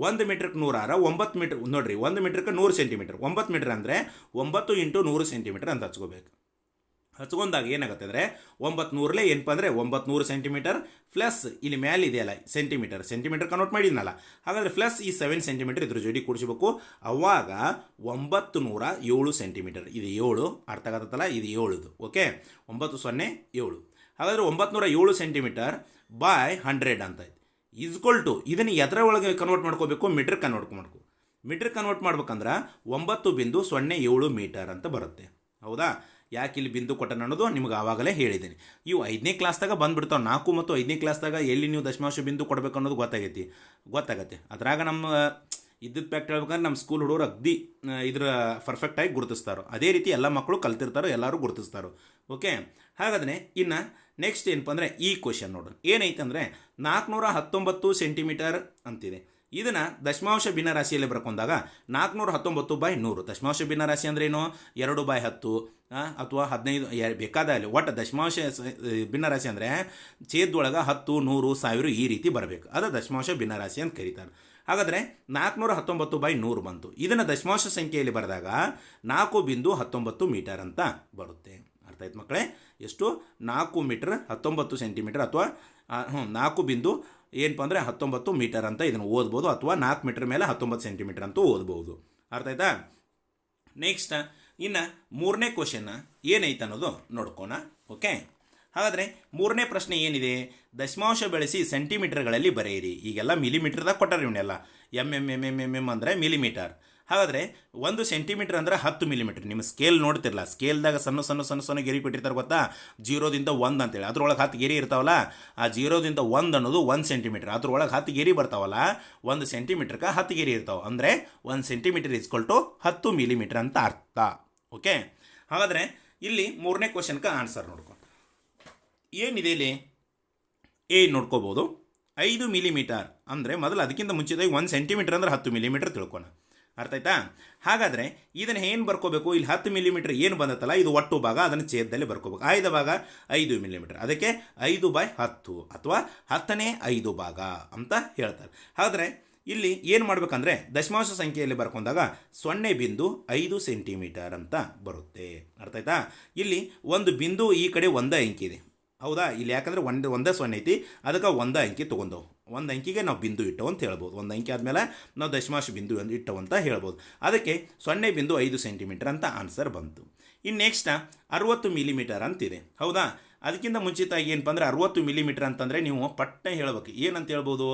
1 ಮೀಟ್ರಿಗೆ 100 9 ಮೀಟರ್ ನೋಡಿರಿ, 1 ಮೀಟ್ರಿಗೆ 100 ಸೆಂಟಿಮೀಟರ್. 9 ಮೀಟರ್ ಅಂದರೆ 9 × 100 ಸೆಂಟಿಮೀಟರ್ ಅಂತ ಹಚ್ಕೋಬೇಕು. ಹಚ್ಕೊಂಡಾಗ ಏನಾಗುತ್ತೆ ಅಂದರೆ 900 ಏನಪ್ಪ ಅಂದರೆ 900 ಸೆಂಟಿಮೀಟರ್ ಪ್ಲಸ್ ಇಲ್ಲಿ ಮ್ಯಾಲೆ ಇದೆಯಲ್ಲ ಸೆಂಟಿಮೀಟರ್ ಕನ್ವರ್ಟ್ ಮಾಡಿದ್ನಲ್ಲ, ಹಾಗಾದರೆ ಪ್ಲಸ್ ಈ 7 ಸೆಂಟಿಮೀಟರ್ ಇದ್ರ ಜೋಡಿ ಕೂಡಿಸ್ಬೇಕು. ಅವಾಗ 907 ಸೆಂಟಿಮೀಟರ್. ಇದು 7 ಅರ್ಥ ಆಗತ್ತಲ್ಲ, ಇದು 7. ಓಕೆ, 907. ಹಾಗಾದರೆ 907 ಸೆಂಟಿಮೀಟರ್ ಬೈ 100 ಅಂತ ಐತಿ ಈಸ್ಕೊಲ್ ಟು ಇದನ್ನು ಎದರ ಒಳಗೆ ಕನ್ವರ್ಟ್ ಮಾಡ್ಕೋಬೇಕು, ಮೀಟ್ರ್ ಕನ್ವರ್ಟ್ ಮಾಡ್ಕೋ. ಮೀಟ್ರ್ ಕನ್ವರ್ಟ್ ಮಾಡ್ಬೇಕಂದ್ರೆ 9.07 ಮೀಟರ್ ಅಂತ ಬರುತ್ತೆ. ಹೌದಾ? ಯಾಕೆ ಇಲ್ಲಿ ಬಿಂದು ಕೊಟ್ಟನ ಅನ್ನೋದು ನಿಮ್ಗೆ ಆವಾಗಲೇ ಹೇಳಿದ್ದೀನಿ. ಇವು 5ನೇ ಕ್ಲಾಸ್ದಾಗ ಬಂದುಬಿಡ್ತಾವೆ. 4 ಮತ್ತು 5ನೇ ಕ್ಲಾಸ್ದಾಗ ಎಲ್ಲಿ ನೀವು ದಶಮಾಂಶ ಬಿಂದು ಕೊಡಬೇಕು ಅನ್ನೋದು ಗೊತ್ತಾಗತ್ತೆ. ಅದ್ರಾಗ ನಮ್ಮ ಇದ್ದದ ಫ್ಯಾಕ್ಟ್ ಹೇಳ್ಬೇಕಂದ್ರೆ ನಮ್ಮ ಸ್ಕೂಲ್ ಹುಡುಗರು ಅಗ್ದಿ ಇದ್ರ ಪರ್ಫೆಕ್ಟಾಗಿ ಗುರುತಿಸ್ತಾರೋ. ಅದೇ ರೀತಿ ಎಲ್ಲ ಮಕ್ಕಳು ಕಲ್ತಿರ್ತಾರೋ, ಎಲ್ಲರೂ ಗುರುತಿಸ್ತಾರೋ. ಓಕೆ, ಹಾಗಾದರೆ ಇನ್ನು ನೆಕ್ಸ್ಟ್ ಏನಪ್ಪ ಅಂದರೆ ಈ ಕ್ವಶನ್ ನೋಡೋಣ. ಏನೈತೆ ಅಂದರೆ 419 ಸೆಂಟಿಮೀಟರ್ ಅಂತಿದೆ. ಇದನ್ನು ದಶಮಾಂಶ ಭಿನ್ನರಾಶಿಯಲ್ಲಿ ಬರ್ಕೊಂಡಾಗ 419/100. ದಶಮಾಂಶ ಭಿನ್ನರಾಶಿ ಅಂದ್ರೆ ಏನು? 2/10 ಅಥವಾ 15 ಬೇಕಾದ ಅಲ್ಲಿ. ಒಟ್ಟು ದಶಮಾಂಶ ಭಿನ್ನರಾಶಿ ಅಂದರೆ ಛೇದದೊಳಗೆ 10, 100, 1000 ಈ ರೀತಿ ಬರಬೇಕು. ಅದು ದಶಮಾಂಶ ಭಿನ್ನರಾಶಿ ಅಂತ ಕರೀತಾರೆ. ಹಾಗಾದರೆ 419/100 ಬಂತು. ಇದನ್ನು ದಶಮಾಂಶ ಸಂಖ್ಯೆಯಲ್ಲಿ ಬರೆದಾಗ 4.19 ಮೀಟರ್ ಅಂತ ಬರುತ್ತೆ. ಅರ್ಥ ಆಯ್ತು ಮಕ್ಕಳೇ? ಎಷ್ಟು? 4 ಮೀಟರ್ 19 ಸೆಂಟಿಮೀಟರ್ ಅಥವಾ 4 ಏನಪ್ಪ ಅಂದರೆ 19 ಮೀಟರ್ ಅಂತ ಇದನ್ನು ಓದ್ಬೋದು, ಅಥವಾ 4 ಮೀಟರ್ ಮೇಲೆ 19 ಸೆಂಟಿಮೀಟರ್ ಅಂತೂ ಓದ್ಬೋದು. ಅರ್ಥ ಆಯ್ತಾ? ನೆಕ್ಸ್ಟ್ ಇನ್ನು 3ನೇ ಕ್ವಶನ್ ಏನೈತೆ ಅನ್ನೋದು ನೋಡ್ಕೋಣ. ಓಕೆ, ಹಾಗಾದರೆ 3ನೇ ಪ್ರಶ್ನೆ ಏನಿದೆ? ದಶಮಾಂಶ ಬೆಳೆಸಿ ಸೆಂಟಿಮೀಟರ್ಗಳಲ್ಲಿ ಬರೆಯಿರಿ. ಈಗೆಲ್ಲ ಮಿಲಿಮೀಟರ್ದಾಗ ಕೊಟ್ಟಾರೆ ಇವನ್ನೆಲ್ಲ. ಎಮ್ ಅಂದರೆ ಮಿಲಿಮೀಟರ್. ಹಾಗಾದರೆ 1 ಸೆಂಟಿಮೀಟರ್ ಅಂದ್ರೆ 10 ಮಿಲಿಮೀಟರ್. ನಿಮ್ಮ ಸ್ಕೇಲ್ ನೋಡ್ತಿರಲ್ಲ, ಸ್ಕೇಲ್ದಾಗ ಸಣ್ಣ ಗೆರೆ ಕೊಟ್ಟಿರ್ತಾರೆ ಗೊತ್ತಾ? 0ದಿಂದ 1 ಅಂತೇಳಿ. ಅದ್ರೊಳಗೆ 10 ಗೆರೆ ಇರ್ತಾವಲ್ಲ, ಆ 0ದಿಂದ 1 ಅನ್ನೋದು 1 ಸೆಂಟಿಮೀಟರ್. ಅದ್ರೊಳಗೆ 10 ಗೆರೆ ಬರ್ತಾವಲ್ಲ, 1 ಸೆಂಟಿಮೀಟರ್ಗೆ 10 ಗೆರೆ ಇರ್ತಾವೆ. ಅಂದರೆ 1 ಸೆಂಟಿಮೀಟರ್ ಈಸ್ಕೊಲ್ ಟು 10 ಮಿಲಿಮೀಟರ್ ಅಂತ ಅರ್ಥ. ಓಕೆ, ಹಾಗಾದರೆ ಇಲ್ಲಿ 3ನೇ ಕ್ವಶನ್ಗೆ ಆನ್ಸರ್ ನೋಡ್ಕೊ. ಏನಿದೆ ಇಲ್ಲಿ ನೋಡ್ಕೋಬೋದು. 5 ಮಿಲಿಮೀಟರ್ ಅಂದರೆ ಮೊದಲು ಅದಕ್ಕಿಂತ ಮುಂಚಿತವಾಗಿ 1 ಸೆಂಟಿಮೀಟರ್ ಅಂದರೆ 10 ಮಿಲಿಮೀಟರ್ ತಿಳ್ಕೊಣ. ಅರ್ಥ ಆಯ್ತಾ? ಹಾಗಾದರೆ ಇದನ್ನು ಏನು ಬರ್ಕೋಬೇಕು? ಇಲ್ಲಿ 10 ಮಿಲಿಮೀಟರ್ ಏನು ಬಂದತ್ತಲ್ಲ, ಇದು ಒಟ್ಟು ಭಾಗ, ಅದನ್ನು ಛೇದದಲ್ಲಿ ಬರ್ಕೋಬೇಕು. ಆಯ್ದ ಭಾಗ 5 ಮಿಲಿಮೀಟರ್, ಅದಕ್ಕೆ 5/10 ಅಥವಾ 10ನೇ 5 ಭಾಗ ಅಂತ ಹೇಳ್ತಾರೆ. ಹಾಗಾದರೆ ಇಲ್ಲಿ ಏನು ಮಾಡಬೇಕಂದ್ರೆ ದಶಮಾಂಶ ಸಂಖ್ಯೆಯಲ್ಲಿ ಬರ್ಕೊಂಡಾಗ 0.5 ಸೆಂಟಿಮೀಟರ್ ಅಂತ ಬರುತ್ತೆ. ಅರ್ಥ ಆಯ್ತಾ? ಇಲ್ಲಿ ಒಂದು ಬಿಂದು ಈ ಕಡೆ 1 ಅಂಕಿ ಇದೆ. ಹೌದಾ? ಇಲ್ಲಿ ಯಾಕಂದರೆ ಒಂದೇ 0 ಐತಿ, ಅದಕ್ಕೆ 1 ಅಂಕಿ ತೊಗೊಂಡವು. 1 ಅಂಕಿಗೆ ನಾವು ಬಿಂದು ಇಟ್ಟವು ಅಂತ ಹೇಳ್ಬೋದು. 1 ಅಂಕಿ ಆದಮೇಲೆ ನಾವು ದಶಮಾಂಶ ಬಿಂದು ಇಟ್ಟವು ಅಂತ ಹೇಳ್ಬೋದು. ಅದಕ್ಕೆ 0.5 ಸೆಂಟಿಮೀಟರ್ ಅಂತ ಆನ್ಸರ್ ಬಂತು. ಇನ್ನು ನೆಕ್ಸ್ಟ್ 60 ಮಿಲಿಮೀಟರ್ ಅಂತಿದೆ. ಹೌದಾ? ಅದಕ್ಕಿಂತ ಮುಂಚಿತವಾಗಿ ಏನಪ್ಪ ಅಂದರೆ 60 ಮಿಲಿಮೀಟರ್ ಅಂತಂದರೆ ನೀವು ಪಟ್ಟ ಹೇಳ್ಬೇಕು. ಏನಂತ ಹೇಳ್ಬೋದು?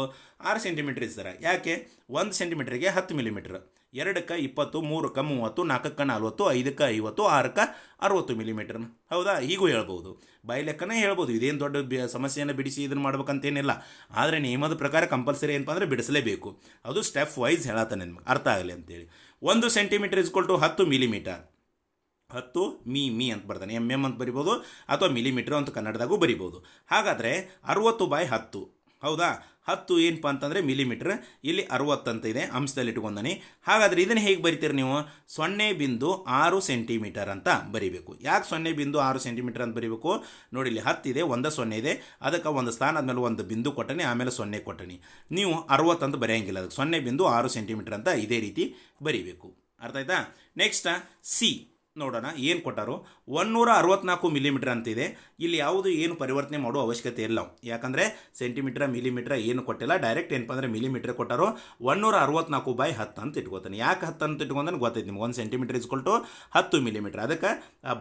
6 ಸೆಂಟಿಮೀಟರ್ ಇರ್ತಾರೆ. ಯಾಕೆ? 1 ಸೆಂಟಿಮೀಟ್ರಿಗೆ 10 ಮಿಲಿಮೀಟ್ರ್, 2ಕ್ಕೆ 20, 3ಕ್ಕೆ 30, 4ಕ್ಕೆ 40, 5ಕ್ಕೆ 50, 6ಕ್ಕೆ 60 ಮಿಲಿಮೀಟರ್. ಹೌದಾ? ಹೀಗೂ ಹೇಳ್ಬೋದು, ಬೈ ಲೆಕ್ಕನೇ ಹೇಳ್ಬೋದು. ಇದೇನು ದೊಡ್ಡ ಸಮಸ್ಯೆಯನ್ನು ಬಿಡಿಸಿ ಇದನ್ನು ಮಾಡ್ಬೇಕಂತೇನಿಲ್ಲ. ಆದರೆ ನಿಯಮದ ಪ್ರಕಾರ ಕಂಪಲ್ಸರಿ ಏನಪ್ಪ ಅಂದರೆ ಬಿಡಿಸಲೇಬೇಕು. ಅದು ಸ್ಟೆಪ್ ವೈಸ್ ಹೇಳತ್ತಾನೆ, ನಿಮ್ಗೆ ಅರ್ಥ ಆಗಲಿ ಅಂತೇಳಿ. 1 ಸೆಂಟಿಮೀಟರ್ ಈಸ್ಕೊಲ್ ಟು 10 ಮಿಲಿಮೀಟರ್. 10 ಮೀ ಅಂತ ಬರ್ತಾನೆ, ಅಂತ ಬರಿಬೋದು, ಅಥವಾ ಮಿಲಿಮೀಟರ್ ಅಂತ ಕನ್ನಡದಾಗೂ ಬರಿಬೋದು. ಹಾಗಾದರೆ 60/10. ಹೌದಾ? 10 ಏನಪ್ಪ ಅಂತಂದರೆ ಮಿಲಿಮೀಟ್ರ್, ಇಲ್ಲಿ 60 ಅಂತ ಇದೆ, ಅಂಶದಲ್ಲಿ ಇಟ್ಕೊಂಡನಿ. ಹಾಗಾದರೆ ಇದನ್ನು ಹೇಗೆ ಬರಿತೀರಿ ನೀವು? 0.6 ಸೆಂಟಿಮೀಟರ್ ಅಂತ ಬರಿಬೇಕು. ಯಾಕೆ 0.6 ಸೆಂಟಿಮೀಟರ್ ಅಂತ ಬರಿಬೇಕು? ನೋಡಿ, ಇಲ್ಲಿ 10 ಇದೆ, 1 0 ಇದೆ, ಅದಕ್ಕೆ ಒಂದು ಸ್ಥಾನ ಆದಮೇಲೆ ಒಂದು ಬಿಂದು ಕೊಟ್ಟನಿ, ಆಮೇಲೆ 0 ಕೊಟ್ಟನಿ. ನೀವು 60 ಅಂತ ಬರೆಯೋಂಗಿಲ್ಲ, ಅದಕ್ಕೆ 0.6 ಸೆಂಟಿಮೀಟರ್ ಅಂತ ಇದೇ ರೀತಿ ಬರಿಬೇಕು. ಅರ್ಥ ಆಯ್ತಾ? ನೆಕ್ಸ್ಟ್ ಸಿ ನೋಡೋಣ, ಏನು ಕೊಟ್ಟಾರು? 164 ಮಿಲಿಮೀಟರ್ ಅಂತಿದೆ. ಇಲ್ಲಿ ಯಾವುದು ಏನು ಪರಿವರ್ತನೆ ಮಾಡೋ ಅವಶ್ಯಕತೆ ಇಲ್ಲ, ಯಾಕಂದರೆ ಸೆಂಟಿಮೀಟರ್ ಮಿಲಿಮೀಟರ್ ಏನು ಕೊಟ್ಟಿಲ್ಲ, ಡೈರೆಕ್ಟ್ ಏನಪ್ಪ ಅಂದರೆ ಮಿಲಿಮೀಟರ್ ಕೊಟ್ಟಾರು. 164/10 ಅಂತ ಇಟ್ಕೋತಾನೆ. ಯಾಕೆ 10 ಅಂತ ಇಟ್ಕೊಂಡ್ರೆ ಗೊತ್ತೈತೆ ನಿಮ್ಗೆ. 1 ಸೆಂಟಿಮೀಟರ್ ಈಸ್ಕೊಲ್ ಟು 10 ಮಿಲಿಮೀಟರ್. ಅದಕ್ಕೆ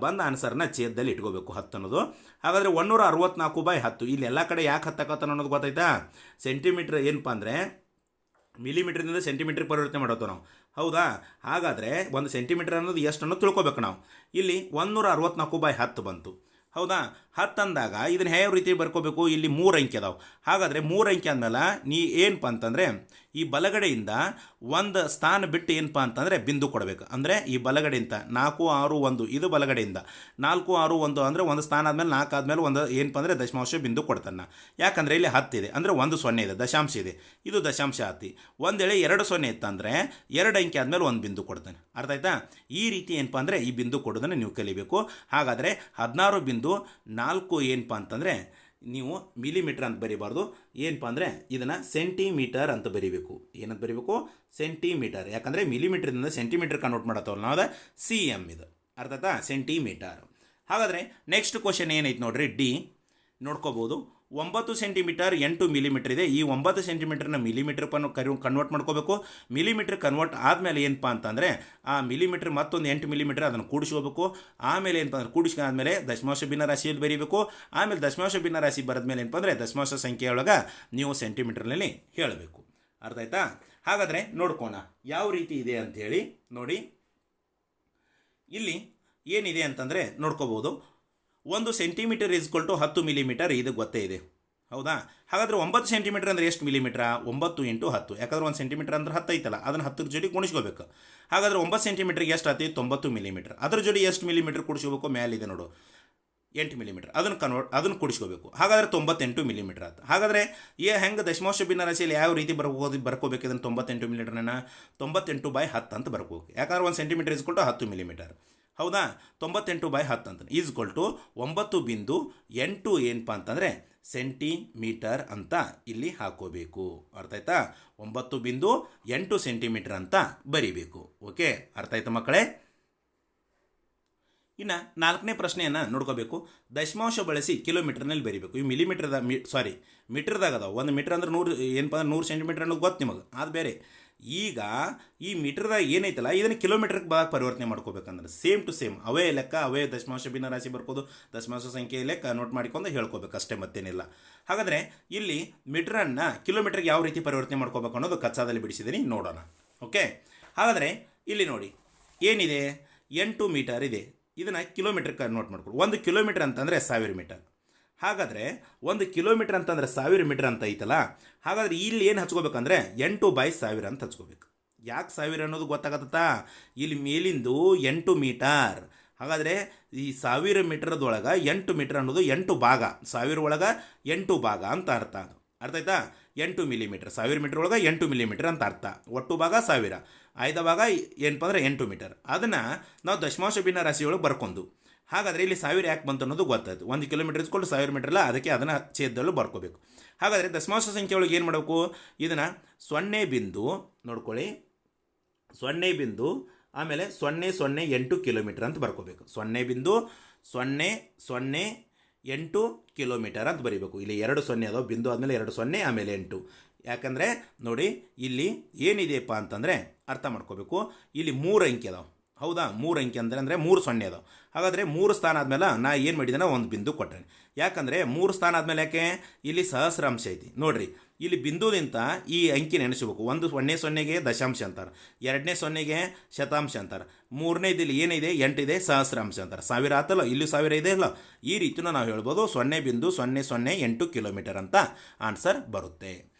ಬಂದ ಆನ್ಸರ್ನ ಛೇದದಲ್ಲಿ ಇಟ್ಕೋಬೇಕು 10 ಅನ್ನೋದು. ಹಾಗಾದರೆ 164/10 ಇಲ್ಲಿ ಎಲ್ಲ ಕಡೆ ಯಾಕೆ 10 ಆಕತ್ತಾನ ಅನ್ನೋದು ಗೊತ್ತಾಯ್ತಾ? ಸೆಂಟಿಮೀಟರ್ ಏನಪ್ಪ ಅಂದರೆ ಮಿಲಿಮೀಟ್ರಿಂದ ಸೆಂಟಿಮೀಟ್ರಿಗೆ ಪರಿವರ್ತನೆ ಮಾಡೋದು ನಾವು. ಹೌದಾ? ಹಾಗಾದರೆ 1 ಸೆಂಟಿಮೀಟರ್ ಅನ್ನೋದು ಎಷ್ಟು ಅನ್ನೋದು ತಿಳ್ಕೊಬೇಕು ನಾವು. ಇಲ್ಲಿ 164/10 ಬಂತು. ಹೌದಾ? 10 ಅಂದಾಗ ಇದನ್ನು ಯಾವ ರೀತಿ ಬರ್ಕೋಬೇಕು? ಇಲ್ಲಿ 3 ಅಂಕಿ ಅದಾವೆ. ಹಾಗಾದರೆ 3 ಅಂಕಿ ಆದಮೇಲೆ ನೀ ಏನಪ್ಪ ಅಂತಂದರೆ ಈ ಬಲಗಡೆಯಿಂದ ಒಂದು ಸ್ಥಾನ ಬಿಟ್ಟು ಏನಪ್ಪ ಅಂತಂದರೆ ಬಿಂದು ಕೊಡಬೇಕು. ಅಂದರೆ ಈ ಬಲಗಡೆಯಿಂದ 4 6 1 ಇದು ಬಲಗಡೆಯಿಂದ 4 6 1 ಅಂದರೆ ಒಂದು ಸ್ಥಾನ ಆದಮೇಲೆ 4 ಆದಮೇಲೆ ಒಂದು ಏನಪ್ಪ ಅಂದರೆ ದಶಮಾಂಶ ಬಿಂದು ಕೊಡ್ತಾನೆ. ಯಾಕಂದರೆ ಇಲ್ಲಿ 10 ಇದೆ, ಅಂದರೆ 1 0 ಇದೆ, ದಶಾಂಶ ಇದೆ, ಇದು ದಶಾಂಶ ಆತಿ. ಒಂದು ವೇಳೆ 2 0 ಇತ್ತಂದರೆ 2 ಅಂಕಿ ಆದಮೇಲೆ ಒಂದು ಬಿಂದು ಕೊಡ್ತಾನೆ. ಅರ್ಥ ಆಯ್ತಾ? ಈ ರೀತಿ ಏನಪ್ಪ ಅಂದರೆ ಈ ಬಿಂದು ಕೊಡೋದನ್ನು ನೀವು ಕಲಿಬೇಕು. ಹಾಗಾದರೆ 16.4 ಏನಪ್ಪ ಅಂತಂದರೆ ನೀವು ಮಿಲಿಮೀಟರ್ ಅಂತ ಬರೀಬಾರ್ದು, ಏನಪ್ಪ ಅಂದರೆ ಇದನ್ನು ಸೆಂಟಿಮೀಟರ್ ಅಂತ ಬರೀಬೇಕು. ಏನಂತ ಬರೀಬೇಕು? ಸೆಂಟಿಮೀಟರ್. ಯಾಕಂದರೆ ಮಿಲಿಮೀಟ್ರಿಂದ ಸೆಂಟಿಮೀಟರ್ ಕನ್ವರ್ಟ್ ಮಾಡತ್ತವಲ್ಲ ನಾವು, ಅದು CM ಇದು. ಅರ್ಥ ಆಯ್ತಾ? ಸೆಂಟಿಮೀಟರ್. ಹಾಗಾದರೆ ನೆಕ್ಸ್ಟ್ ಕ್ವಶನ್ ಏನೈತೆ ನೋಡ್ರಿ, ಡಿ ನೋಡ್ಕೋಬೋದು. 9 ಸೆಂಟಿಮೀಟರ್ 8 ಮಿಲಿಮೀಟರ್ ಇದೆ. ಈ 9 ಸೆಂಟಿಮೀಟರ್ನ ಮಿಲಿಮೀಟರ್ ಕನ್ವರ್ಟ್ ಮಾಡ್ಕೋಬೇಕು. ಮಿಲಿಮೀಟರ್ ಕನ್ವರ್ಟ್ ಆದಮೇಲೆ ಏನಪ್ಪ ಅಂತಂದರೆ ಆ ಮಿಲಿಮೀಟರ್ ಮತ್ತೊಂದು 8 ಮಿಲಿಮೀಟರ್ ಅದನ್ನು ಕೂಡಿಸ್ಕೋಬೇಕು. ಆಮೇಲೆ ಏನಪ್ಪ ಅಂದ್ರೆ ಕೂಡಿಸ್ಕೊಂಡ್ಮೇಲೆ ದಶಮಾಂಶ ಭಿನ್ನರಾಶಿಯಲ್ಲಿ ಬರೀಬೇಕು. ಆಮೇಲೆ ದಶಮಾಂಶ ಭಿನ್ನರಾಶಿ ಬರೆದ್ಮೇಲೆ ಏನಪ್ಪ ಅಂದರೆ ದಶಮಾಂಶ ಸಂಖ್ಯೆಯೊಳಗೆ ನೀವು ಸೆಂಟಿಮೀಟರ್ನಲ್ಲಿ ಹೇಳಬೇಕು. ಅರ್ಥ ಆಯ್ತಾ? ಹಾಗಾದರೆ ನೋಡ್ಕೋಣ ಯಾವ ರೀತಿ ಇದೆ ಅಂಥೇಳಿ. ನೋಡಿ ಇಲ್ಲಿ ಏನಿದೆ ಅಂತಂದರೆ ನೋಡ್ಕೋಬೋದು. 1 ಸೆಂಟಿಮೀಟರ್ ಇಸ್ಕೊಲ್ ಟು 10 ಮಿಲಿಮೀಟರ್, ಇದು ಗೊತ್ತೇ ಇದೆ, ಹೌದಾ? ಹಾಗಾದರೆ 9 ಸೆಂಟಿಮೀಟರ್ ಅಂದರೆ ಎಷ್ಟು ಮಿಲಿಮೀಟ್ರ? 9 ಇಂಟು 10. ಯಾಕಂದ್ರೆ 1 ಸೆಂಟಿಮೀಟರ್ ಅಂದ್ರೆ 10 ಐತಲ್ಲ, ಅದನ್ನು 10 ಜೋಡಿ ಗುಣಿಸ್ಕೋಬೇಕು. ಹಾಗಾದರೆ 9 ಸೆಂಟಿಮೀಟರ್ಗೆ ಎಷ್ಟು ಆತಿ? 90 ಮಿಲಿಮೀಟರ್. ಅದ್ರ ಜೋಡಿ ಎಷ್ಟು ಮಿಲಿಮೀಟರ್ ಕೂಡಿಸ್ಕೋಬೇಕು? ಮೇಲಿದೆ ನೋಡು 8 ಮಿಲಿಮೀಟರ್, ಅದನ್ನು ಕೂಡಿಸ್ಕೋಬೇಕು. ಹಾಗಾದರೆ 98 ಮಿಲಿಮೀಟರ್ ಆಯ್ತು. ಹಾಗಾದರೆ ಹೆಂಗೆ ದಶಮಾಂಶ ಭಿನ್ನರಾಶಿಯಲ್ಲಿ ಯಾವ ರೀತಿ ಬರ್ಕೋಬೇಕು? ಇದನ್ನು 98 ಮಿಲಿಮೀಟರ್ನ 98/10 ಅಂತ ಬರ್ಕೋಬೇಕು. ಯಾಕಂದ್ರೆ 1 ಸೆಂಟಿಮೀಟರ್ ಇಸ್ಕೊಲ್ ಟು 10 ಮಿಲಿಮೀಟರ್, ಹೌದಾ? 98/10 ಅಂತ ಈಸ್ಕೊಲ್ ಟು 9.8 ಏನಪ್ಪ ಅಂತಂದರೆ ಸೆಂಟಿಮೀಟರ್ ಅಂತ ಇಲ್ಲಿ ಹಾಕೋಬೇಕು. ಅರ್ಥ ಆಯ್ತಾ? 9.8 ಸೆಂಟಿಮೀಟರ್ ಅಂತ ಬರೀಬೇಕು. ಓಕೆ, ಅರ್ಥ ಆಯ್ತಾ ಮಕ್ಕಳೇ? ಇನ್ನು 4ನೇ ಪ್ರಶ್ನೆಯನ್ನು ನೋಡ್ಕೋಬೇಕು. ದಶಮಾಂಶ ಬಳಸಿ ಕಿಲೋಮೀಟರ್ನಲ್ಲಿ ಬರೀಬೇಕು. ಈ ಮೀಟರ್ದಾಗ ಅದಾವ. 1 ಮೀಟರ್ ಅಂದ್ರೆ 100 ಏನಪ್ಪ ಅಂದ್ರೆ 100 ಸೆಂಟಿಮೀಟರ್ ಅನ್ನೋದು ಗೊತ್ತು ನಿಮಗೆ, ಅದು ಬೇರೆ. ಈಗ ಈ ಮೀಟರ್ದಾಗ ಏನೈತಲ್ಲ ಇದನ್ನು ಕಿಲೋಮೀಟರ್ಗೆ ಪರಿವರ್ತನೆ ಮಾಡ್ಕೋಬೇಕಂದ್ರೆ ಸೇಮ್ ಟು ಸೇಮ್ ಅವೇ ಲೆಕ್ಕ, ಅವೇ ದಶಮಾಂಶ ಭಿನ್ನರಾಶಿ ಬರ್ಕೋದು, ದಶಮಾಂಶ ಸಂಖ್ಯೆಯಲ್ಲೇ ಕನ್ವರ್ಟ್ ಮಾಡಿಕೊಂಡು ಹೇಳ್ಕೋಬೇಕು ಅಷ್ಟೇ, ಮತ್ತೇನಿಲ್ಲ. ಹಾಗಾದರೆ ಇಲ್ಲಿ ಮೀಟರನ್ನು ಕಿಲೋಮೀಟರ್ಗೆ ಯಾವ ರೀತಿ ಪರಿವರ್ತನೆ ಮಾಡ್ಕೋಬೇಕು ಅನ್ನೋದು ಕಚ್ಚಾದಲ್ಲಿ ಬಿಡಿಸಿದ್ದೀನಿ, ನೋಡೋಣ. ಓಕೆ, ಹಾಗಾದರೆ ಇಲ್ಲಿ ನೋಡಿ ಏನಿದೆ, 8 ಮೀಟರ್ ಇದೆ. ಇದನ್ನು ಕಿಲೋಮೀಟರ್ ಕನ್ವರ್ಟ್ ಮಾಡ್ಕೊಂಡು 1 ಕಿಲೋಮೀಟರ್ ಅಂತಂದರೆ 1000 ಮೀಟರ್. ಹಾಗಾದರೆ 1 ಕಿಲೋಮೀಟರ್ ಅಂತಂದರೆ 1000 ಮೀಟರ್ ಅಂತ ಐತಲ್ಲ. ಹಾಗಾದರೆ ಇಲ್ಲಿ ಏನು ಹಚ್ಕೋಬೇಕಂದ್ರೆ 8/1000 ಅಂತ ಹಚ್ಕೋಬೇಕು. ಯಾಕೆ 1000 ಅನ್ನೋದು ಗೊತ್ತಾಗತ್ತಾ? ಇಲ್ಲಿ ಮೇಲಿಂದು 8 ಮೀಟರ್. ಹಾಗಾದರೆ ಈ 1000 ಮೀಟರ್ದೊಳಗೆ 8 ಮೀಟರ್ ಅನ್ನೋದು 8 ಭಾಗ, 1000 ಒಳಗೆ 8 ಭಾಗ ಅಂತ ಅರ್ಥ. ಅದು ಅರ್ಥ ಆಯ್ತಾ? 8 ಮಿಲಿಮೀಟರ್, 1000 ಮೀಟರ್ ಒಳಗೆ 8 ಮಿಲಿಮೀಟರ್ ಅಂತ ಅರ್ಥ. ಒಟ್ಟು ಭಾಗ 1000, ಐದ ಭಾಗ ಏನಪ್ಪ ಅಂದರೆ 8 ಮೀಟರ್. ಅದನ್ನು ನಾವು ದಶಮಾಂಶ ಭಿನ್ನರಾಶಿಯೊಳಗೆ ಬರ್ಕೊಂಡು, ಹಾಗಾದರೆ ಇಲ್ಲಿ 1000 ಯಾಕೆ ಬಂತು ಅನ್ನೋದು ಗೊತ್ತಾಯ್ತು. 1 ಕಿಲೋಮೀಟರ್ ಇಸ್ಕೊಂಡು 1000 ಮೀಟರ್ ಅಲ್ಲ, ಅದಕ್ಕೆ ಅದನ್ನು ಛೇದದಲ್ಲೂ ಬರ್ಕೋಬೇಕು. ಹಾಗಾದರೆ ದಶಮಾಂಶ ಸಂಖ್ಯೆ ಒಳಗೆ ಏನು ಮಾಡಬೇಕು? ಇದನ್ನು 0 ಬಿಂದು ನೋಡ್ಕೊಳ್ಳಿ, 0 ಬಿಂದು ಆಮೇಲೆ 008 ಕಿಲೋಮೀಟರ್ ಅಂತ ಬರ್ಕೋಬೇಕು. 0.008 ಕಿಲೋಮೀಟರ್ ಅಂತ ಬರೀಬೇಕು. ಇಲ್ಲಿ 2 0 ಅದಾವೆ, ಬಿಂದು ಆದಮೇಲೆ 2 0 ಆಮೇಲೆ 8. ಯಾಕಂದರೆ ನೋಡಿ ಇಲ್ಲಿ ಏನಿದೆಯಪ್ಪ ಅಂತಂದರೆ ಅರ್ಥ ಮಾಡ್ಕೋಬೇಕು, ಇಲ್ಲಿ 3 ಅಂಕಿ ಅದಾವೆ, ಹೌದಾ? 3 ಅಂಕಿ ಅಂದರೆ 3 0 ಅದಾವೆ. ಹಾಗಾದರೆ 3 ಸ್ಥಾನ ಆದಮೇಲೆ ನಾ ಏನು ಮಾಡಿದ್ದೇನೆ, ಒಂದು ಬಿಂದು ಕೊಟ್ಟೇನೆ. ಯಾಕಂದರೆ 3 ಸ್ಥಾನ ಆದಮೇಲೆ ಯಾಕೆ ಇಲ್ಲಿ ಸಹಸ್ರಾಂಶ ಐತಿ ನೋಡ್ರಿ. ಇಲ್ಲಿ ಬಿಂದುದಿಂದ ಈ ಅಂಕಿ ನೆನೆಸಬೇಕು. 1 0ಗೆ ದಶಾಂಶ ಅಂತಾರೆ, 2ನೇ 0ಗೆ ಶತಾಂಶ ಅಂತಾರೆ, 3ನೇದು ಇಲ್ಲಿ ಏನಿದೆ 8 ಇದೆ ಸಹಸ್ರಾಂಶ ಅಂತಾರೆ. 1000 ಆತಲ್ಲ, ಇಲ್ಲಿ 1000 ಇದೆ ಅಲ್ಲ. ಈ ರೀತಿನೂ ನಾವು ಹೇಳ್ಬೋದು 0.008 ಕಿಲೋಮೀಟರ್ ಅಂತ ಆನ್ಸರ್ ಬರುತ್ತೆ.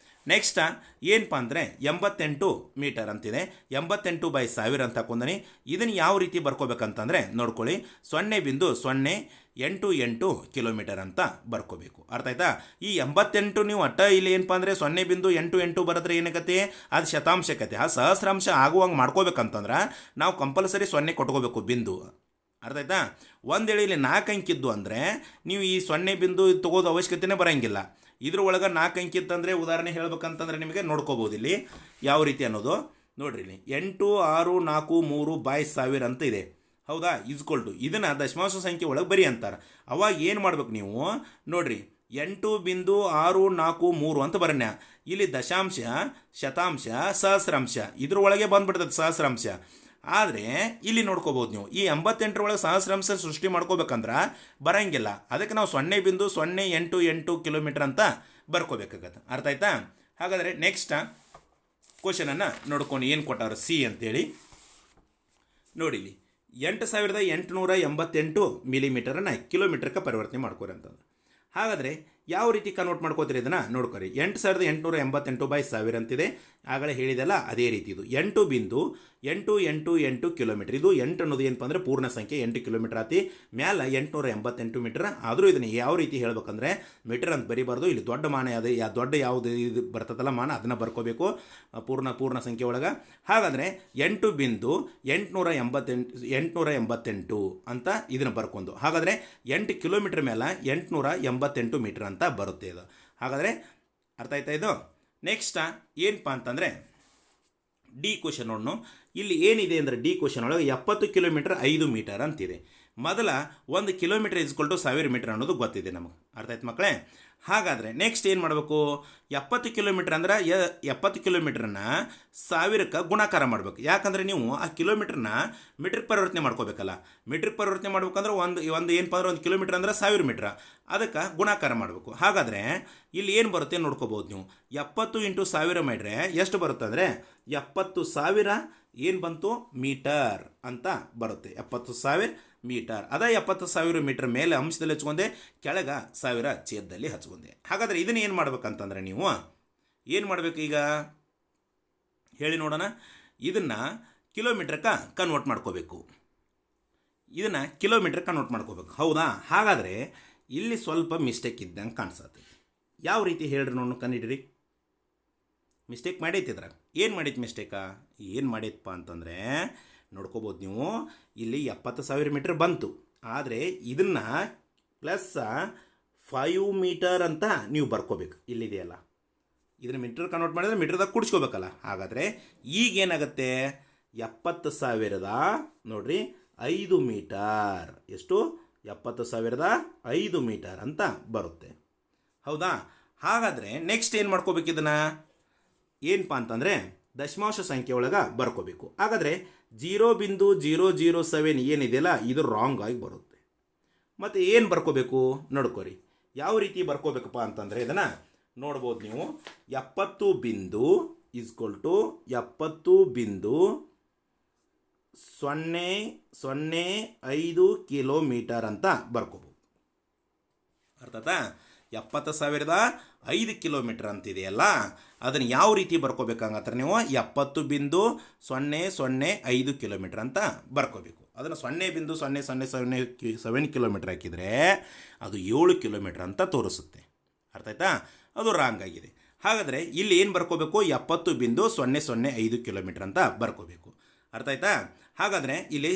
ನೆಕ್ಸ್ಟ್ ಏನಪ್ಪ ಅಂದರೆ 88 ಮೀಟರ್ ಅಂತಿದೆ. 88/1000 ಅಂತ ಹಾಕೊಂಡನಿ. ಇದನ್ನು ಯಾವ ರೀತಿ ಬರ್ಕೋಬೇಕಂತಂದರೆ ನೋಡ್ಕೊಳ್ಳಿ, 0.088 ಕಿಲೋಮೀಟರ್ ಅಂತ ಬರ್ಕೋಬೇಕು. ಅರ್ಥ ಆಯ್ತಾ? ಈ 88 ನೀವು ಇಲ್ಲಿ ಏನಪ್ಪ ಅಂದರೆ 0.88 ಬರೆದ್ರೆ ಏನಾಗತ್ತೆ, ಅದು ಶತಾಂಶಕತೆ. ಆ ಸಹಸ್ರಾಂಶ ಆಗುವಂಗೆ ಮಾಡ್ಕೋಬೇಕಂತಂದ್ರೆ ನಾವು ಕಂಪಲ್ಸರಿ 0 ಕೊಟ್ಕೋಬೇಕು ಬಿಂದು. ಅರ್ಥ ಆಯ್ತಾ? ಒಂದು ವೇಳೆ ಇಲ್ಲಿ 4 ಅಂಕಿದ್ದು ಅಂದರೆ ನೀವು ಈ 0 ಬಿಂದು ತಗೋದು ಅವಶ್ಯಕತೆನೇ ಬರೋಂಗಿಲ್ಲ. ಇದ್ರೊಳಗೆ 4 ಅಂಕಿ ಇತ್ತಂದರೆ ಉದಾಹರಣೆ ಹೇಳ್ಬೇಕಂತಂದ್ರೆ ನಿಮಗೆ ನೋಡ್ಕೋಬೋದು ಇಲ್ಲಿ ಯಾವ ರೀತಿ ಅನ್ನೋದು. ನೋಡ್ರಿ ಇಲ್ಲಿ 8643/1000 ಅಂತ ಇದೆ, ಹೌದಾ? ಇಸ್ಕೊಲ್ಟು ಇದನ್ನು ದಶಮಾಂಶ ಸಂಖ್ಯೆ ಒಳಗೆ ಬರಿ ಅಂತಾರೆ. ಅವಾಗ ಏನು ಮಾಡ್ಬೇಕು ನೀವು ನೋಡ್ರಿ, 8.643 ಅಂತ ಬರಣ್ಯ. ಇಲ್ಲಿ ದಶಾಂಶ, ಶತಾಂಶ, ಸಹಸ್ರಾಂಶ ಇದ್ರೊಳಗೆ ಬಂದ್ಬಿಡ್ತದೆ ಸಹಸ್ರಾಂಶ. ಆದರೆ ಇಲ್ಲಿ ನೋಡ್ಕೋಬೋದು ನೀವು ಈ 88 ಒಳಗೆ ಸಹಸ್ರಾಂಶ ಸೃಷ್ಟಿ ಮಾಡ್ಕೋಬೇಕಂದ್ರೆ ಬರೋಂಗಿಲ್ಲ. ಅದಕ್ಕೆ ನಾವು 0.088 ಕಿಲೋಮೀಟರ್ ಅಂತ ಬರ್ಕೋಬೇಕಾಗತ್ತೆ. ಅರ್ಥ ಆಯ್ತಾ? ಹಾಗಾದರೆ ನೆಕ್ಸ್ಟ್ ಕ್ವಶನನ್ನು ನೋಡ್ಕೊಂಡು ಏನು ಕೊಟ್ಟಾರ ಸಿ ಅಂತೇಳಿ ನೋಡಿಲಿ. 8888 ಮಿಲಿಮೀಟರನ್ನು ಕಿಲೋಮೀಟರ್ಗೆ ಪರಿವರ್ತನೆ ಮಾಡ್ಕೋರಿ ಅಂತಂದು. ಹಾಗಾದರೆ ಯಾವ ರೀತಿ ಕನ್ವರ್ಟ್ ಮಾಡ್ಕೋತೀರಿ ಇದನ್ನು ನೋಡ್ಕೊರಿ. 8888/1000 ಅಂತಿದೆ, ಆಗಲೇ ಹೇಳಿದೆಲ್ಲ ಅದೇ ರೀತಿ. ಇದು 8.888 ಕಿಲೋಮೀಟರ್. ಇದು 8 ಅನ್ನೋದು ಏನಪ್ಪ ಅಂದರೆ ಪೂರ್ಣ ಸಂಖ್ಯೆ, 8 ಕಿಲೋಮೀಟರ್ ಆತಿ. ಮ್ಯಾಲ 888 ಮೀಟರ್. ಆದರೂ ಇದನ್ನು ಯಾವ ರೀತಿ ಹೇಳ್ಬೇಕಂದ್ರೆ ಮೀಟರ್ ಅಂತ ಬರೀಬಾರ್ದು. ಇಲ್ಲಿ ದೊಡ್ಡ ಮಾನ ದೊಡ್ಡ ಯಾವುದು ಇದು ಬರ್ತದಲ್ಲ ಮಾನ, ಅದನ್ನು ಬರ್ಕೋಬೇಕು ಪೂರ್ಣ ಸಂಖ್ಯೆ ಒಳಗೆ. ಹಾಗಾದರೆ 8.888 ಅಂತ ಇದನ್ನು ಬರ್ಕೊಂಡು, ಹಾಗಾದರೆ 8 ಕಿಲೋಮೀಟರ್ ಮೇಲೆ 888 ಮೀಟರ್ ಅಂತ ಬರುತ್ತೆ ಇದು. ಹಾಗಾದರೆ ಅರ್ಥ ಆಯ್ತಾ ಇದು? ನೆಕ್ಸ್ಟ್ ಏನಪ್ಪ ಅಂತಂದರೆ ಡಿ ಕ್ವಶನ್ ನೋಡೋಣ. ಇಲ್ಲಿ ಏನಿದೆ ಅಂದರೆ ಡಿ ಕ್ವಶನ್ ಒಳಗೆ 70 ಕಿಲೋಮೀಟರ್ 5 ಮೀಟರ್ ಅಂತಿದೆ. ಮೊದಲ 1 ಕಿಲೋಮೀಟರ್ ಇಸ್ಕೊಲ್ ಟು 1000 ಮೀಟರ್ ಅನ್ನೋದು ಗೊತ್ತಿದೆ ನಮಗೆ. ಅರ್ಥ ಆಯ್ತು ಮಕ್ಕಳೇ? ಹಾಗಾದರೆ ನೆಕ್ಸ್ಟ್ ಏನು ಮಾಡಬೇಕು? 70 ಕಿಲೋಮೀಟ್ರ್ ಅಂದ್ರೆ 70 ಕಿಲೋಮೀಟ್ರನ್ನ 1000ಕ್ಕೆ ಗುಣಾಕಾರ ಮಾಡಬೇಕು. ಯಾಕಂದರೆ ನೀವು ಆ ಕಿಲೋಮೀಟ್ರನ್ನ ಮೀಟ್ರಿಗೆ ಪರಿವರ್ತನೆ ಮಾಡ್ಕೋಬೇಕಲ್ಲ. ಮೀಟ್ರಿಗೆ ಪರಿವರ್ತನೆ ಮಾಡ್ಬೇಕಂದ್ರೆ ಒಂದು ಏನಪ್ಪ ಅಂದ್ರೆ 1 ಕಿಲೋಮೀಟ್ರ್ ಅಂದ್ರೆ 1000 ಮೀಟ್ರ್, ಅದಕ್ಕೆ ಗುಣಾಕಾರ ಮಾಡಬೇಕು. ಹಾಗಾದರೆ ಇಲ್ಲಿ ಏನು ಬರುತ್ತೆ ನೋಡ್ಕೋಬೋದು ನೀವು. 70 ಇಂಟು 1000 ಮಾಡಿದ್ರೆ ಎಷ್ಟು ಬರುತ್ತೆ ಅಂದರೆ 70,000 ಏನು ಬಂತು ಮೀಟರ್ ಅಂತ ಬರುತ್ತೆ. 70,000 ಮೀಟರ್. ಅದ 70,000 ಮೀಟರ್ ಮೇಲೆ ಅಂಶದಲ್ಲಿ ಹಚ್ಕೊಂಡೆ, ಕೆಳಗ 1000 ಛೇದದಲ್ಲಿ ಹಚ್ಕೊಂಡೆ. ಹಾಗಾದರೆ ಇದನ್ನು ಏನು ಮಾಡ್ಬೇಕಂತಂದ್ರೆ ನೀವು ಏನು ಮಾಡಬೇಕು ಈಗ ಹೇಳಿ ನೋಡೋಣ. ಇದನ್ನು ಕಿಲೋಮೀಟ್ರಕ್ಕೆ ಕನ್ವರ್ಟ್ ಮಾಡ್ಕೋಬೇಕು. ಇದನ್ನು ಕಿಲೋಮೀಟ್ರ್ ಕನ್ವರ್ಟ್ ಮಾಡ್ಕೋಬೇಕು. ಹೌದಾ? ಹಾಗಾದರೆ ಇಲ್ಲಿ ಸ್ವಲ್ಪ ಮಿಸ್ಟೇಕ್ ಇದ್ದಂಗೆ ಕಾಣಿಸುತ್ತೆ. ಯಾವ ರೀತಿ ಹೇಳ್ರಿ ನೋಡೋಣ, ಕಂಡಿಡ್ರಿ. ಮಿಸ್ಟೇಕ್ ಮಾಡೈತಿದ್ರಾಗ ಏನು ಮಾಡೈತಿ ಮಿಸ್ಟೇಕಾ? ಏನು ಮಾಡೈತಪ್ಪ ಅಂತಂದರೆ ನೋಡ್ಕೋಬೋದು ನೀವು. ಇಲ್ಲಿ 70,000 ಮೀಟರ್ ಬಂತು, ಆದರೆ ಇದನ್ನು ಪ್ಲಸ್ 5 ಮೀಟರ್ ಅಂತ ನೀವು ಬರ್ಕೋಬೇಕು. ಇಲ್ಲಿದೆಯಲ್ಲ, ಇದನ್ನು ಮೀಟರ್ ಕನ್ವರ್ಟ್ ಮಾಡಿದ್ರೆ ಮೀಟರ್ದಾಗ ಕೂಡಿಸ್ಕೋಬೇಕಲ್ಲ. ಹಾಗಾದರೆ ಈಗೇನಾಗುತ್ತೆ? 70,000 ನೋಡ್ರಿ 5 ಮೀಟರ್. ಎಷ್ಟು? 70,005 ಮೀಟರ್ ಅಂತ ಬರುತ್ತೆ. ಹೌದಾ? ಹಾಗಾದರೆ ನೆಕ್ಸ್ಟ್ ಏನು ಮಾಡ್ಕೋಬೇಕು? ಇದನ್ನು ಏನಪ್ಪ ಅಂತಂದರೆ ದಶಮಾಂಶ ಸಂಖ್ಯೆ ಒಳಗೆ ಬರ್ಕೋಬೇಕು. ಹಾಗಾದರೆ 0.007 ಏನಿದೆಯಲ್ಲ ಇದು ರಾಂಗ್ ಆಗಿ ಬರುತ್ತೆ. ಮತ್ತು ಏನು ಬರ್ಕೋಬೇಕು ನೋಡ್ಕೋರಿ. ಯಾವ ರೀತಿ ಬರ್ಕೋಬೇಕಪ್ಪ ಅಂತಂದರೆ ಇದನ್ನು ನೋಡ್ಬೋದು ನೀವು. 70.005 ಕಿಲೋಮೀಟರ್ ಅಂತ ಬರ್ಕೋಬೋದು. ಅರ್ಥಾತಾ? 70,005 ಕಿಲೋಮೀಟರ್ ಅಂತಿದೆಯಲ್ಲ, ಅದನ್ನು ಯಾವ ರೀತಿ ಬರ್ಕೋಬೇಕಂಗತ್ರ ನೀವು 70.005 ಕಿಲೋಮೀಟರ್ ಅಂತ ಬರ್ಕೋಬೇಕು. ಅದನ್ನು 0.0007 ಕಿಲೋಮೀಟರ್ ಹಾಕಿದರೆ ಅದು 7 ಕಿಲೋಮೀಟರ್ ಅಂತ ತೋರಿಸುತ್ತೆ. ಅರ್ಥ ಆಯ್ತಾ? ಅದು ರಾಂಗ್ ಆಗಿದೆ. ಹಾಗಾದರೆ ಇಲ್ಲಿ ಏನು ಬರ್ಕೋಬೇಕು? 70.005 ಕಿಲೋಮೀಟರ್ ಅಂತ ಬರ್ಕೋಬೇಕು. ಅರ್ಥ ಆಯ್ತಾ? ಹಾಗಾದರೆ ಇಲ್ಲಿ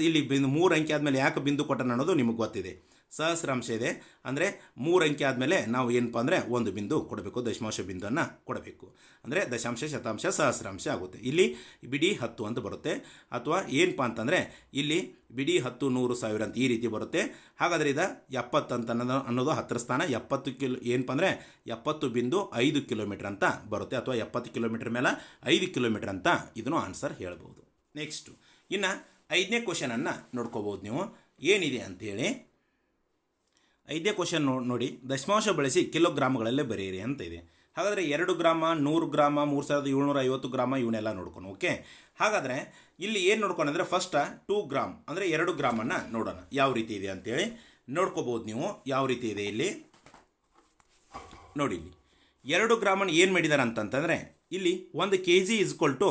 ಇಲ್ಲಿ 3 ಅಂಕೆ ಆದಮೇಲೆ ಯಾಕೆ ಬಿಂದು ಕೊಟ್ಟನ ಅನ್ನೋದು ನಿಮಗೆ ಗೊತ್ತಿದೆ. ಸಹಸ್ರಾಂಶ ಇದೆ ಅಂದರೆ 3 ಅಂಕೆ ಆದಮೇಲೆ ನಾವು ಏನಪ್ಪ ಅಂದರೆ ಒಂದು ಬಿಂದು ಕೊಡಬೇಕು, ದಶಮಾಂಶ ಬಿಂದುವನ್ನು ಕೊಡಬೇಕು. ಅಂದರೆ ದಶಾಂಶ, ಶತಾಂಶ, ಸಹಸ್ರಾಂಶ ಆಗುತ್ತೆ. ಇಲ್ಲಿ ಬಿಡಿ 10 ಅಂತ ಬರುತ್ತೆ. ಅಥವಾ ಏನಪ್ಪ ಅಂತಂದರೆ ಇಲ್ಲಿ ಬಿಡಿ 10, 100, 1000 ಅಂತ ಈ ರೀತಿ ಬರುತ್ತೆ. ಹಾಗಾದರೆ ಇದು 70 ಅಂತ ಅನ್ನೋದು 10ರ ಸ್ಥಾನ. 70 ಏನಪ್ಪ ಅಂದರೆ 70.5 ಕಿಲೋಮೀಟರ್ ಅಂತ ಬರುತ್ತೆ. ಅಥವಾ 70 ಕಿಲೋಮೀಟರ್ ಮೇಲೆ 5 ಕಿಲೋಮೀಟರ್ ಅಂತ ಇದನ್ನು ಆನ್ಸರ್ ಹೇಳ್ಬೋದು. ನೆಕ್ಸ್ಟು ಇನ್ನು 5ನೇ ಕ್ವಶನನ್ನು ನೋಡ್ಕೋಬೋದು ನೀವು. ಏನಿದೆ ಅಂಥೇಳಿ 5ನೇ ಕ್ವಶನ್ ನೋಡಿ. ದಶಮಾಂಶ ಬಳಸಿ ಕಿಲೋಗ್ರಾಮ್ಗಳಲ್ಲೇ ಬರೆಯಿರಿ ಅಂತ ಇದೆ. ಹಾಗಾದರೆ 2 ಗ್ರಾಮ, 100 ಗ್ರಾಮ, 3750 ಗ್ರಾಮ ಇವನ್ನೆಲ್ಲ ನೋಡ್ಕೊಂಡು. ಓಕೆ, ಹಾಗಾದರೆ ಇಲ್ಲಿ ಏನು ನೋಡ್ಕೊಂಡ್ರೆ ಫಸ್ಟ್ 2 ಗ್ರಾಮ್ ಅಂದರೆ 2 ಗ್ರಾಮನ್ನು ನೋಡೋಣ ಯಾವ ರೀತಿ ಇದೆ ಅಂತೇಳಿ ನೋಡ್ಕೋಬೋದು ನೀವು. ಯಾವ ರೀತಿ ಇದೆ ಇಲ್ಲಿ ನೋಡಿ. ಇಲ್ಲಿ 2 ಗ್ರಾಮನ್ನು ಏನು ಮಾಡಿದಾರೆ ಅಂತಂತಂದರೆ ಇಲ್ಲಿ 1 kg ಇಸ್ಕೊಲ್ ಟು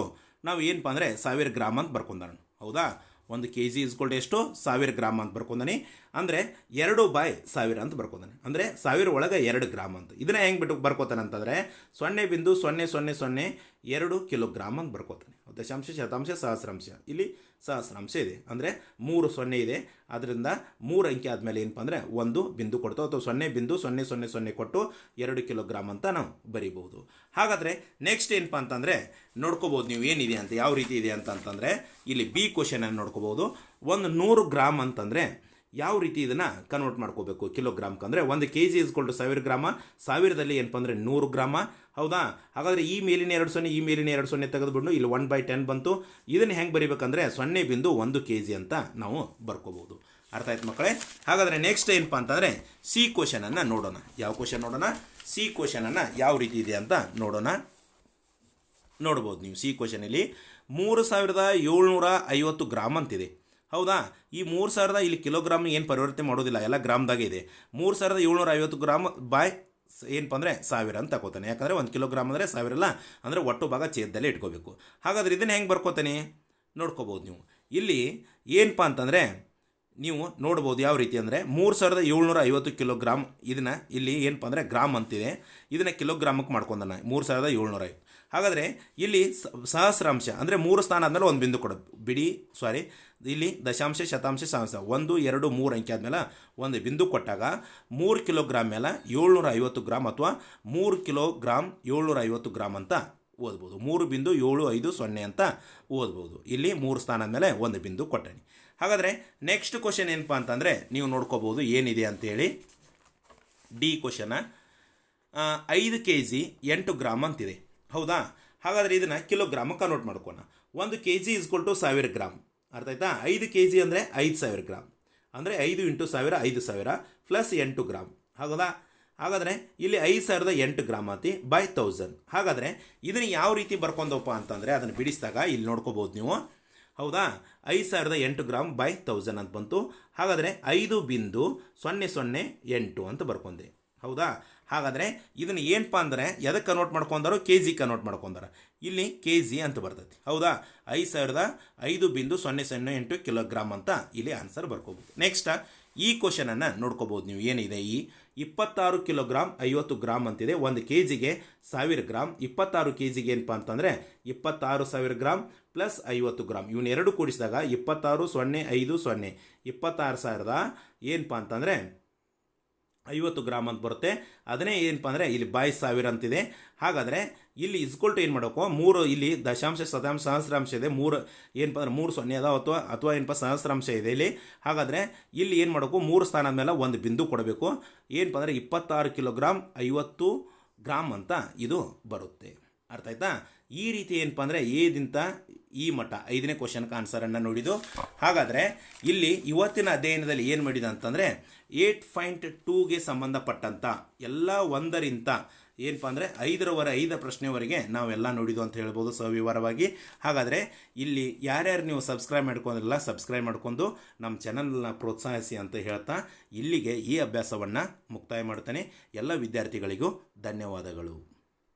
ನಾವು ಏನಪ್ಪ ಅಂದರೆ 1000 ಗ್ರಾಮ್ ಅಂತ ಬರ್ಕೊಂಡಾನ. ಹೌದಾ? 1 kg ಇಸ್ಕೊಲ್ ಟು ಎಷ್ಟು? 1000 ಗ್ರಾಮ್ ಅಂತ ಬರ್ಕೊಂಡಾನೆ. ಅಂದರೆ 2/1000 ಅಂತ ಬರ್ಕೊಂಡಾನೆ. ಅಂದರೆ 1000 ಒಳಗೆ 2 ಗ್ರಾಮ್ ಅಂತ. ಇದನ್ನ ಹೆಂಗೆ ಬಿಟ್ಟು ಬರ್ಕೋತಾನೆ ಅಂತಂದರೆ 0.0002 ಕಿಲೋಗ್ರಾಮ್ ಅಂತ ಬರ್ಕೋತಾನೆ. ದಶಾಂಶ, ಶತಾಂಶ, ಸಹಸ್ರಾಂಶ. ಇಲ್ಲಿ ಸಹಸ್ರಾಂಶ ಇದೆ ಅಂದರೆ 3 0 ಇದೆ. ಅದರಿಂದ 3 ಅಂಕೆ ಆದಮೇಲೆ ಏನಪ್ಪ ಅಂದರೆ ಒಂದು ಬಿಂದು ಕೊಡ್ತು, ಅಥವಾ 0.000 ಕೊಟ್ಟು 2 ಕಿಲೋಗ್ರಾಮ್ ಅಂತ ನಾವು ಬರೀಬಹುದು. ಹಾಗಾದರೆ ನೆಕ್ಸ್ಟ್ ಏನಪ್ಪ ಅಂತಂದರೆ ನೋಡ್ಕೋಬೋದು ನೀವು ಏನಿದೆ ಅಂತ, ಯಾವ ರೀತಿ ಇದೆ ಅಂತಂದರೆ ಇಲ್ಲಿ ಬಿ ಕ್ವಶನನ್ನು ನೋಡ್ಕೋಬೋದು. 100 ಗ್ರಾಮ್ ಅಂತಂದರೆ ಯಾವ ರೀತಿ ಇದನ್ನು ಕನ್ವರ್ಟ್ ಮಾಡ್ಕೋಬೇಕು ಕಿಲೋಗ್ರಾಮ್ಗೆ ಅಂದರೆ 1 kg ಇಸ್ಕೊಲ್ ಟು 1000 ಗ್ರಾಮ. 1000ದಲ್ಲಿ ಏನಪ್ಪ ಅಂದರೆ 100 ಗ್ರಾಮ. ಹೌದಾ? ಹಾಗಾದರೆ ಈ ಮೇಲಿನ 2 0 ಈ ಮೇಲಿನ 2 0 ತೆಗೆದುಬಿಟ್ಟು ಇಲ್ಲಿ 1/10 ಬಂತು. ಇದನ್ನು ಹೆಂಗೆ ಬರೀಬೇಕಂದ್ರೆ 0.1 kg ಅಂತ ನಾವು ಬರ್ಕೋಬೋದು. ಅರ್ಥ ಆಯ್ತು ಮಕ್ಕಳೇ? ಹಾಗಾದರೆ ನೆಕ್ಸ್ಟ್ ಏನಪ್ಪ ಅಂತಂದರೆ ಸಿ ಕ್ವಶನನ್ನು ನೋಡೋಣ. ಯಾವ ಕ್ವಶನ್ ನೋಡೋಣ? ಸಿ ಕ್ವಶನನ್ನು ಯಾವ ರೀತಿ ಇದೆ ಅಂತ ನೋಡೋಣ. ನೋಡ್ಬೋದು ನೀವು. ಸಿ ಕ್ವಶನಲ್ಲಿ 3750 ಗ್ರಾಮ್ ಅಂತಿದೆ. ಹೌದಾ? ಈ 3000 ಇಲ್ಲಿ ಕಿಲೋಗ್ರಾಮ್ ಏನು ಪರಿವರ್ತನೆ ಮಾಡೋದಿಲ್ಲ, ಎಲ್ಲ ಗ್ರಾಮ್ದಾಗೆ ಇದೆ. 3750 ಗ್ರಾಮ್ ಬೈ ಏನಪ್ಪ ಅಂದರೆ 1000 ಅಂತ ತಗೋತಾನೆ. ಯಾಕಂದರೆ 1 ಕಿಲೋಗ್ರಾಮ್ ಅಂದರೆ 1000 ಅಲ್ಲ, ಅಂದರೆ ಒಟ್ಟು ಭಾಗ ಛೇದದಲ್ಲೇ ಇಟ್ಕೋಬೇಕು. ಹಾಗಾದ್ರೆ ಇದನ್ನು ಹೆಂಗೆ ಬರ್ಕೋತಾನೆ ನೋಡ್ಕೋಬೋದು ನೀವು. ಇಲ್ಲಿ ಏನಪ್ಪ ಅಂತಂದರೆ ನೀವು ನೋಡ್ಬೋದು ಯಾವ ರೀತಿ ಅಂದರೆ 3750 ಕಿಲೋಗ್ರಾಮ್. ಇದನ್ನು ಇಲ್ಲಿ ಏನಪ್ಪ ಅಂದರೆ ಗ್ರಾಮ್ ಅಂತಿದೆ, ಇದನ್ನು ಕಿಲೋಗ್ರಾಮಕ್ಕೆ ಮಾಡ್ಕೊಂಡಾನೆ 3750. ಹಾಗಾದರೆ ಇಲ್ಲಿ ಸಹಸ್ರಾಂಶ ಅಂದರೆ 3 ಸ್ಥಾನ ಆದಮೇಲೆ ಒಂದು ಬಿಂದು ಕೊಡೋದು. ಇಲ್ಲಿ ದಶಾಂಶ, ಶತಾಂಶ, ಸಹಸ್ರ 1, 2, 3 ಅಂಕೆ ಆದಮೇಲೆ ಒಂದು ಬಿಂದು ಕೊಟ್ಟಾಗ 3 ಕಿಲೋಗ್ರಾಮ್ ಮೇಲೆ 750 ಗ್ರಾಮ್ ಅಥವಾ 3 ಕಿಲೋಗ್ರಾಮ್ 750 ಗ್ರಾಮ್ ಅಂತ ಓದ್ಬೋದು. 3.750 ಅಂತ ಓದ್ಬೋದು. ಇಲ್ಲಿ 3 ಸ್ಥಾನದ ಮೇಲೆ ಒಂದು ಬಿಂದು ಕೊಟ್ಟಾನೆ. ಹಾಗಾದರೆ ನೆಕ್ಸ್ಟ್ ಕ್ವಶನ್ ಏನಪ್ಪ ಅಂತಂದರೆ ನೀವು ನೋಡ್ಕೋಬೋದು ಏನಿದೆ ಅಂತೇಳಿ. ಡಿ ಕ್ವಶನ 5 kg 8 ಗ್ರಾಮ್ ಅಂತಿದೆ. ಹೌದಾ? ಹಾಗಾದರೆ ಇದನ್ನು ಕಿಲೋಗ್ರಾಮ್ ಕನ್ವರ್ಟ್ ಮಾಡ್ಕೋಣ. 1 kg = 1000 gram. ಅರ್ಥ ಆಯ್ತಾ? 5 kg ಅಂದರೆ 5000 ಗ್ರಾಮ್, ಅಂದರೆ 5 × 1000 5000 ಪ್ಲಸ್ 8 ಗ್ರಾಮ್. ಹೌದಾ? ಹಾಗಾದರೆ ಇಲ್ಲಿ 5008 ಗ್ರಾಮ್ ಆತಿ ಬೈ 1000. ಹಾಗಾದರೆ ಇದನ್ನು ಯಾವ ರೀತಿ ಬರ್ಕೊಂಡಪ್ಪ ಅಂತಂದರೆ ಅದನ್ನು ಬಿಡಿಸಿದಾಗ ಇಲ್ಲಿ ನೋಡ್ಕೋಬೋದು ನೀವು. ಹೌದಾ? 5008 ಗ್ರಾಮ್ ಬೈ 1000 ಅಂತ ಬಂತು. ಹಾಗಾದರೆ 5.008 ಅಂತ ಬರ್ಕೊಂಡೆ. ಹೌದಾ? ಹಾಗಾದರೆ ಇದನ್ನು ಏನಪ್ಪ ಅಂದರೆ ಎದಕ್ಕೆ ಕನ್ವರ್ಟ್ ಮಾಡ್ಕೊಂಡಾರೋ ಕೆ ಜಿ ಕನ್ವರ್ಟ್ ಮಾಡ್ಕೊಂಡಾರ. ಇಲ್ಲಿ ಕೆ ಜಿ ಅಂತ ಬರ್ತೈತಿ. ಹೌದಾ? 5,005.008 ಕಿಲೋಗ್ರಾಮ್ ಅಂತ ಇಲ್ಲಿ ಆನ್ಸರ್ ಬರ್ಕೋಬೋದು. ನೆಕ್ಸ್ಟ್ ಈ ಕ್ವಶನನ್ನು ನೋಡ್ಕೋಬೋದು ನೀವು. ಏನಿದೆ ಈ 26 ಕಿಲೋಗ್ರಾಮ್ 50 ಗ್ರಾಮ್ ಅಂತಿದೆ. 1 kgಗೆ 1000 ಗ್ರಾಮ್. 26 kgಗೆ ಏನಪ್ಪ ಅಂತಂದರೆ 26,000 ಗ್ರಾಮ್ ಪ್ಲಸ್ 50 ಗ್ರಾಮ್. ಇವನ್ನೆರಡು ಕೂಡಿಸಿದಾಗ 26,050 26,000 ಏನಪ್ಪ ಅಂತಂದರೆ 50 ಗ್ರಾಮ್ ಅಂತ ಬರುತ್ತೆ. ಅದನ್ನೇ ಏನಪ್ಪ ಅಂದರೆ ಇಲ್ಲಿ ಬೈ 1000 ಅಂತಿದೆ. ಹಾಗಾದರೆ ಇಲ್ಲಿ ಇಸ್ಕೊಲ್ಟು ಏನು ಮಾಡಬೇಕು, 3 ಇಲ್ಲಿ ದಶಾಂಶ ಶತಾಂಶ ಸಹಸ್ರಾಂಶ ಇದೆ, 3 ಏನಪ್ಪ ಅಂದ್ರೆ 3 0 ಅದಾವ ಅಥವಾ ಏನಪ್ಪ ಸಹಸ್ರಾಂಶ ಇದೆ ಇಲ್ಲಿ. ಹಾಗಾದರೆ ಇಲ್ಲಿ ಏನು ಮಾಡಬೇಕು, 3 ಸ್ಥಾನದ ಮೇಲೆ ಒಂದು ಬಿಂದು ಕೊಡಬೇಕು. ಏನಪ್ಪ ಅಂದರೆ 26 ಕಿಲೋಗ್ರಾಮ್ 50 ಗ್ರಾಮ್ ಅಂತ ಇದು ಬರುತ್ತೆ. ಅರ್ಥ ಆಯ್ತಾ? ಈ ರೀತಿ ಏನಪ್ಪ ಅಂದರೆ ಏದಿಂತ ಈ ಮಟ್ಟ 5ನೇ ಕ್ವಶನ್ಗೆ ಆನ್ಸರನ್ನು ನೋಡಿದ್ದು. ಹಾಗಾದರೆ ಇಲ್ಲಿ ಇವತ್ತಿನ ಅಧ್ಯಯನದಲ್ಲಿ ಏನು ಮಾಡಿದ ಅಂತಂದರೆ 8.2ಗೆ ಸಂಬಂಧಪಟ್ಟಂಥ ಎಲ್ಲ 1ರಿಂದ ಏನಪ್ಪ ಅಂದರೆ 5 ಪ್ರಶ್ನೆವರೆಗೆ ನಾವೆಲ್ಲ ನೋಡಿದ್ದು ಅಂತ ಹೇಳ್ಬೋದು ಸವಿವರವಾಗಿ. ಹಾಗಾದರೆ ಇಲ್ಲಿ ಯಾರ್ಯಾರು ನೀವು ಸಬ್ಸ್ಕ್ರೈಬ್ ಮಾಡ್ಕೊಂಡಿರಲ್ಲ ಸಬ್ಸ್ಕ್ರೈಬ್ ಮಾಡ್ಕೊಂಡು ನಮ್ಮ ಚಾನಲ್ನ ಪ್ರೋತ್ಸಾಹಿಸಿ ಅಂತ ಹೇಳ್ತಾ ಇಲ್ಲಿಗೆ ಈ ಅಭ್ಯಾಸವನ್ನು ಮುಕ್ತಾಯ ಮಾಡ್ತಾನೆ. ಎಲ್ಲ ವಿದ್ಯಾರ್ಥಿಗಳಿಗೂ ಧನ್ಯವಾದಗಳು.